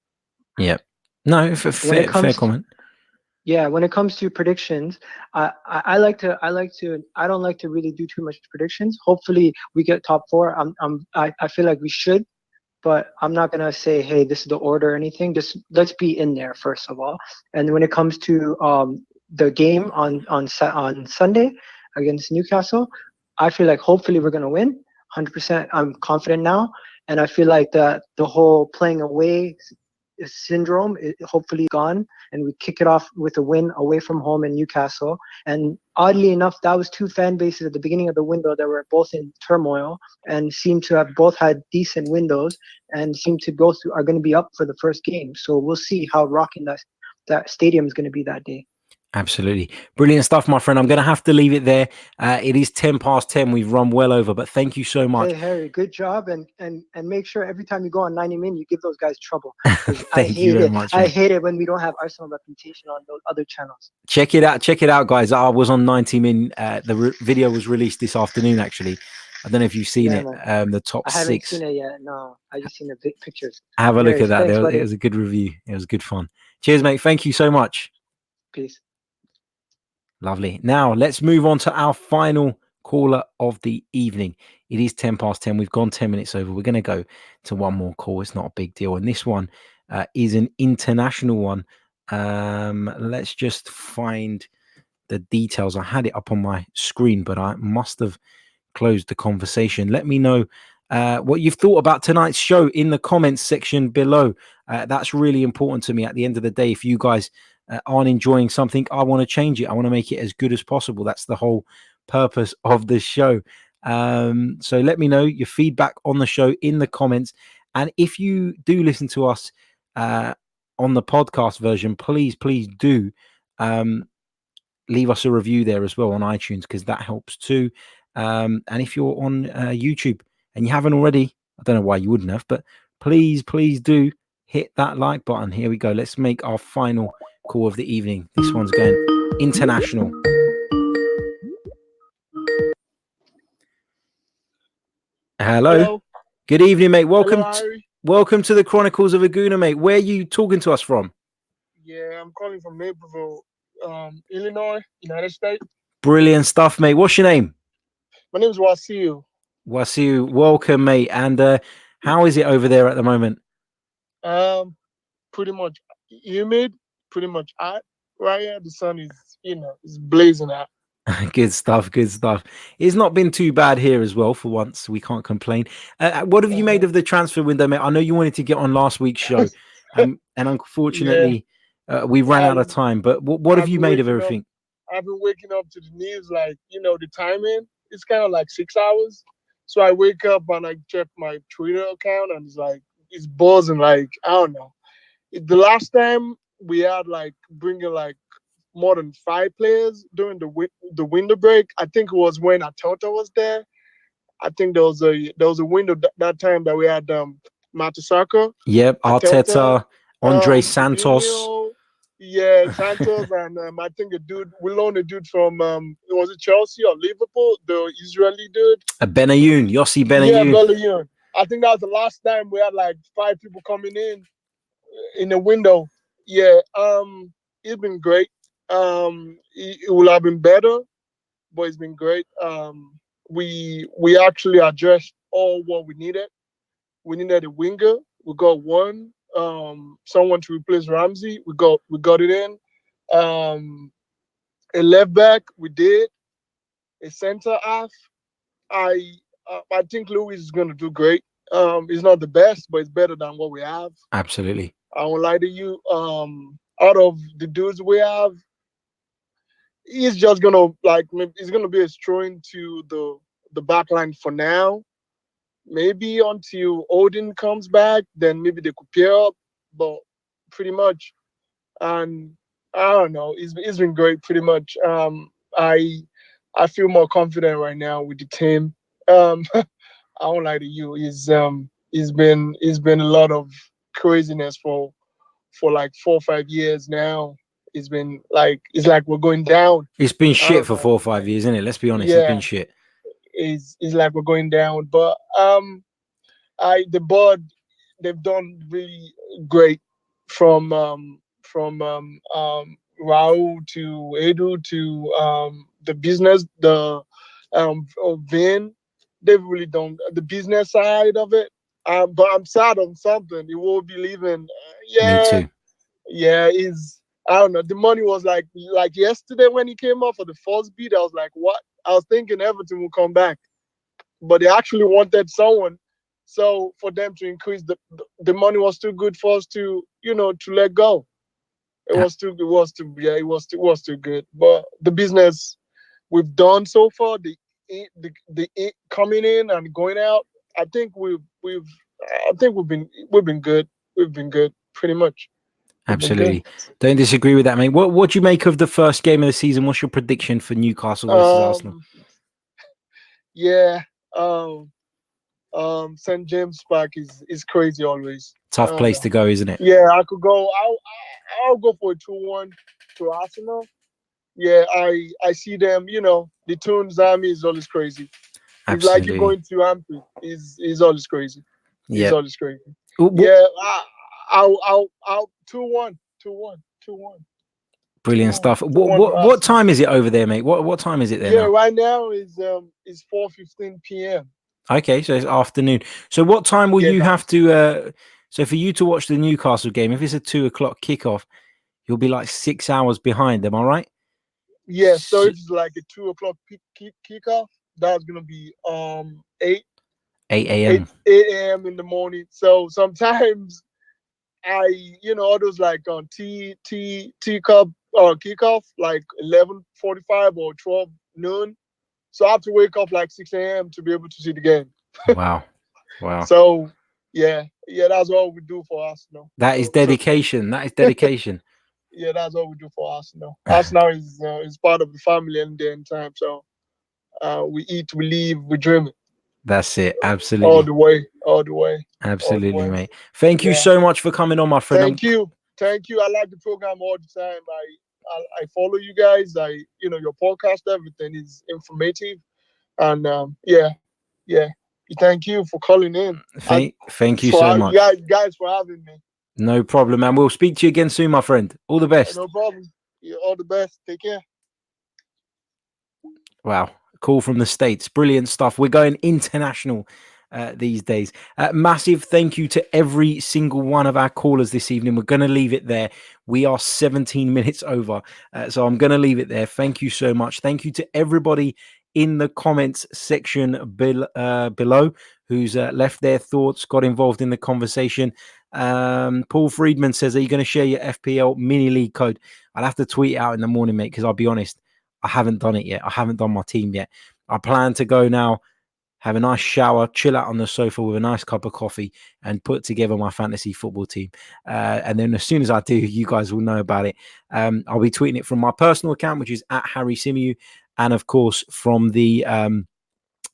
Yeah. No, fair comment. Yeah, when it comes to predictions, I don't like to really do too much predictions. Hopefully we get top four. I feel like we should, but I'm not gonna say, hey, this is the order or anything. Just let's be in there first of all. And when it comes to the game on Sunday against Newcastle, I feel like hopefully we're gonna win 100%. I'm confident now, and I feel like that the whole playing away syndrome hopefully gone, and we kick it off with a win away from home in Newcastle. And oddly enough, that was two fan bases at the beginning of the window that were both in turmoil and seem to have both had decent windows and seem to both are going to be up for the first game. So we'll see how rocking that stadium is going to be that day. Absolutely. Brilliant stuff, my friend. I'm going to have to leave it there. It is 10 past 10. We've run well over, but thank you so much. Hey, Harry, good job. And make sure every time you go on 90 Min, you give those guys trouble. Thank you very much. I hate it when we don't have Arsenal reputation on those other channels. Check it out, guys. I was on 90 Min. The video was released this afternoon, actually. I don't know if you've seen it. The top 6. I haven't seen it yet. No, I just seen the pictures. Have a look at that. It was a good review. It was good fun. Cheers, mate. Thank you so much. Peace. Lovely. Now, let's move on to our final caller of the evening. It is 10 past 10. We've gone 10 minutes over. We're going to go to one more call. It's not a big deal. And this one is an international one. Let's just find the details. I had it up on my screen, but I must have closed the conversation. Let me know what you've thought about tonight's show in the comments section below. That's really important to me. At the end of the day, if you guys aren't enjoying something, I want to change it. I want to make it as good as possible. That's the whole purpose of the show. So let me know your feedback on the show in the comments. And if you do listen to us on the podcast version, please do leave us a review there as well on iTunes, because that helps too. And if you're on YouTube and you haven't already, I don't know why you wouldn't have, but please do hit that like button. Here we go. Let's make our final call of the evening. This one's going international. Hello. Good evening, mate. Welcome to the Chronicles of a Gooner, mate. Where are you talking to us from? Yeah, I'm calling from Naperville, Illinois, United States. Brilliant stuff, mate. What's your name? My name is Wasiu. Wasiu, welcome, mate. And how is it over there at the moment? Pretty much humid, pretty much hot. Right here, the sun is, is blazing out. Good stuff. It's not been too bad here as well for once. We can't complain. What have you made of the transfer window, mate? I know you wanted to get on last week's show, and unfortunately, we ran out of time. But what have you made of everything? I've been waking up to the news, like, the timing. It's kind of like 6 hours. So I wake up and I check my Twitter account, and it's buzzing. Like, I don't know. The last time we had bringing more than 5 players during the window break. I think it was when Atota was there. I think there was a window that time that we had Matusaka. Yep, Arteta, Andre Santos. Yeah, Santos, and I think we loaned a dude from was it Chelsea or Liverpool? The Israeli dude. Benayoun, Yossi Benayoun. Yeah, Benayoun. I think that was the last time we had 5 people coming in the window. Yeah, it's been great. It would have been better, but it's been great. We actually addressed all what we needed. We needed a winger. We got one. Someone to replace Ramsey. We got it in. A left back. We did. A center half. I think Luiz is gonna do great. It's not the best, but it's better than what we have. Absolutely. I won't lie to you. Out of the dudes we have, he's just gonna he's gonna be a throw into the back line for now. Maybe until Odin comes back, then maybe they could pair up. But pretty much, and I don't know. It's been great. Pretty much. I feel more confident right now with the team. I won't lie to you. It's been a lot of craziness for 4 or 5 years now. It's been it's like we're going down. It's been shit for 4 or 5 years, isn't it? Let's be honest. Yeah, it's been shit. It's like we're going down. But the board, they've done really great from Raul to Edu to the business, of Vin. They've really done the business side of it. But I'm sad on something. He will be leaving. Me too. Yeah, I don't know. The money was like yesterday when he came off for the first beat. I was like, what? I was thinking Everton will come back, but they actually wanted someone So for them to increase the money was too good for us to to let go. It was too good. But the business we've done so far, the coming in and going out, I think we've been good. We've been good pretty much. Absolutely. Don't disagree with that, mate. What do you make of the first game of the season? What's your prediction for Newcastle versus Arsenal? Yeah. St. James Park is crazy always. Tough place to go, isn't it? Yeah, I could go. I'll go for a 2-1 to Arsenal. Yeah, I see them. The Toons army is always crazy. It's like you're going to Anfield. Is always crazy. Yeah, it's always crazy. Yeah, I'll 2-1. Brilliant stuff. What time is it over there, mate? What time is it there? Yeah, right now is 4:15 p.m. Okay, so it's afternoon. So what time will you have to? So for you to watch the Newcastle game, if it's a 2:00 kickoff, you'll be like 6 hours behind. Am I right? Yeah. So if it's like a 2:00 kickoff, that's gonna be 8 a.m. 8 a.m. in the morning. So sometimes all those like on teacup or kickoff like 11:45 or 12 noon. So I have to wake up like 6 a.m. to be able to see the game. Wow. So yeah, that's all we do for Arsenal. That is dedication. That is dedication. Yeah, that's all we do for Arsenal. Arsenal is part of the family any day and time. So we eat, we live, we dream it. That's it. Absolutely. All the way. Absolutely, mate. Thank you so much for coming on, my friend. Thank you. I like the program all the time. I follow you guys. Your podcast, everything is informative, and thank you for calling in. Thank you so much, guys, for having me. No problem, man. We'll speak to you again soon, my friend. All the best. No problem. All the best. Take care. Wow. Call from the States. Brilliant stuff. We're going international these days. Massive thank you to every single one of our callers this evening. We're going to leave it there. We are 17 minutes over. So I'm going to leave it there. Thank you so much. Thank you to everybody in the comments section below who's left their thoughts, got involved in the conversation. Paul Friedman says, are you going to share your FPL mini league code? I'll have to tweet it out in the morning, mate, because I'll be honest, I haven't done it yet. I haven't done my team yet. I plan to go now, have a nice shower, chill out on the sofa with a nice cup of coffee and put together my fantasy football team. And then as soon as I do, you guys will know about it. I'll be tweeting it from my personal account, which is at Harry Symeou, and of course from the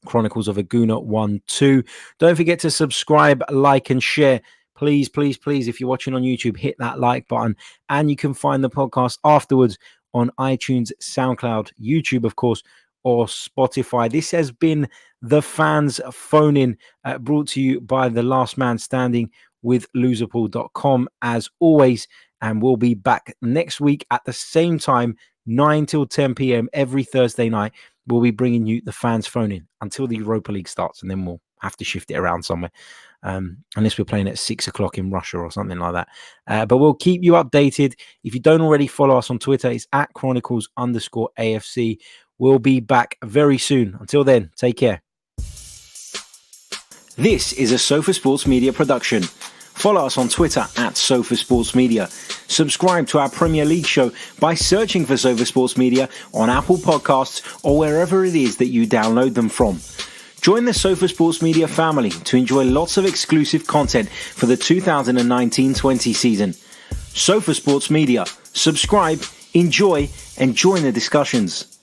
Chronicles of a Gooner 1-2. Don't forget to subscribe, like, and share. Please, please, please, if you're watching on YouTube, hit that like button. And you can find the podcast afterwards on iTunes, SoundCloud, YouTube, of course, or Spotify. This has been the Fans Phone In, brought to you by The Last Man Standing with loserpool.com, as always. And we'll be back next week at the same time, 9 till 10 p.m. every Thursday night. We'll be bringing you the Fans Phone In until the Europa League starts, and then we'll have to shift it around somewhere. Unless we're playing at 6 o'clock in Russia or something like that. But we'll keep you updated. If you don't already follow us on Twitter, it's at Chronicles_AFC. We'll be back very soon. Until then, take care. This is a Sofa Sports Media production. Follow us on Twitter at Sofa Sports Media. Subscribe to our Premier League show by searching for Sofa Sports Media on Apple Podcasts or wherever it is that you download them from. Join the Sofa Sports Media family to enjoy lots of exclusive content for the 2019-20 season. Sofa Sports Media. Subscribe, enjoy, and join the discussions.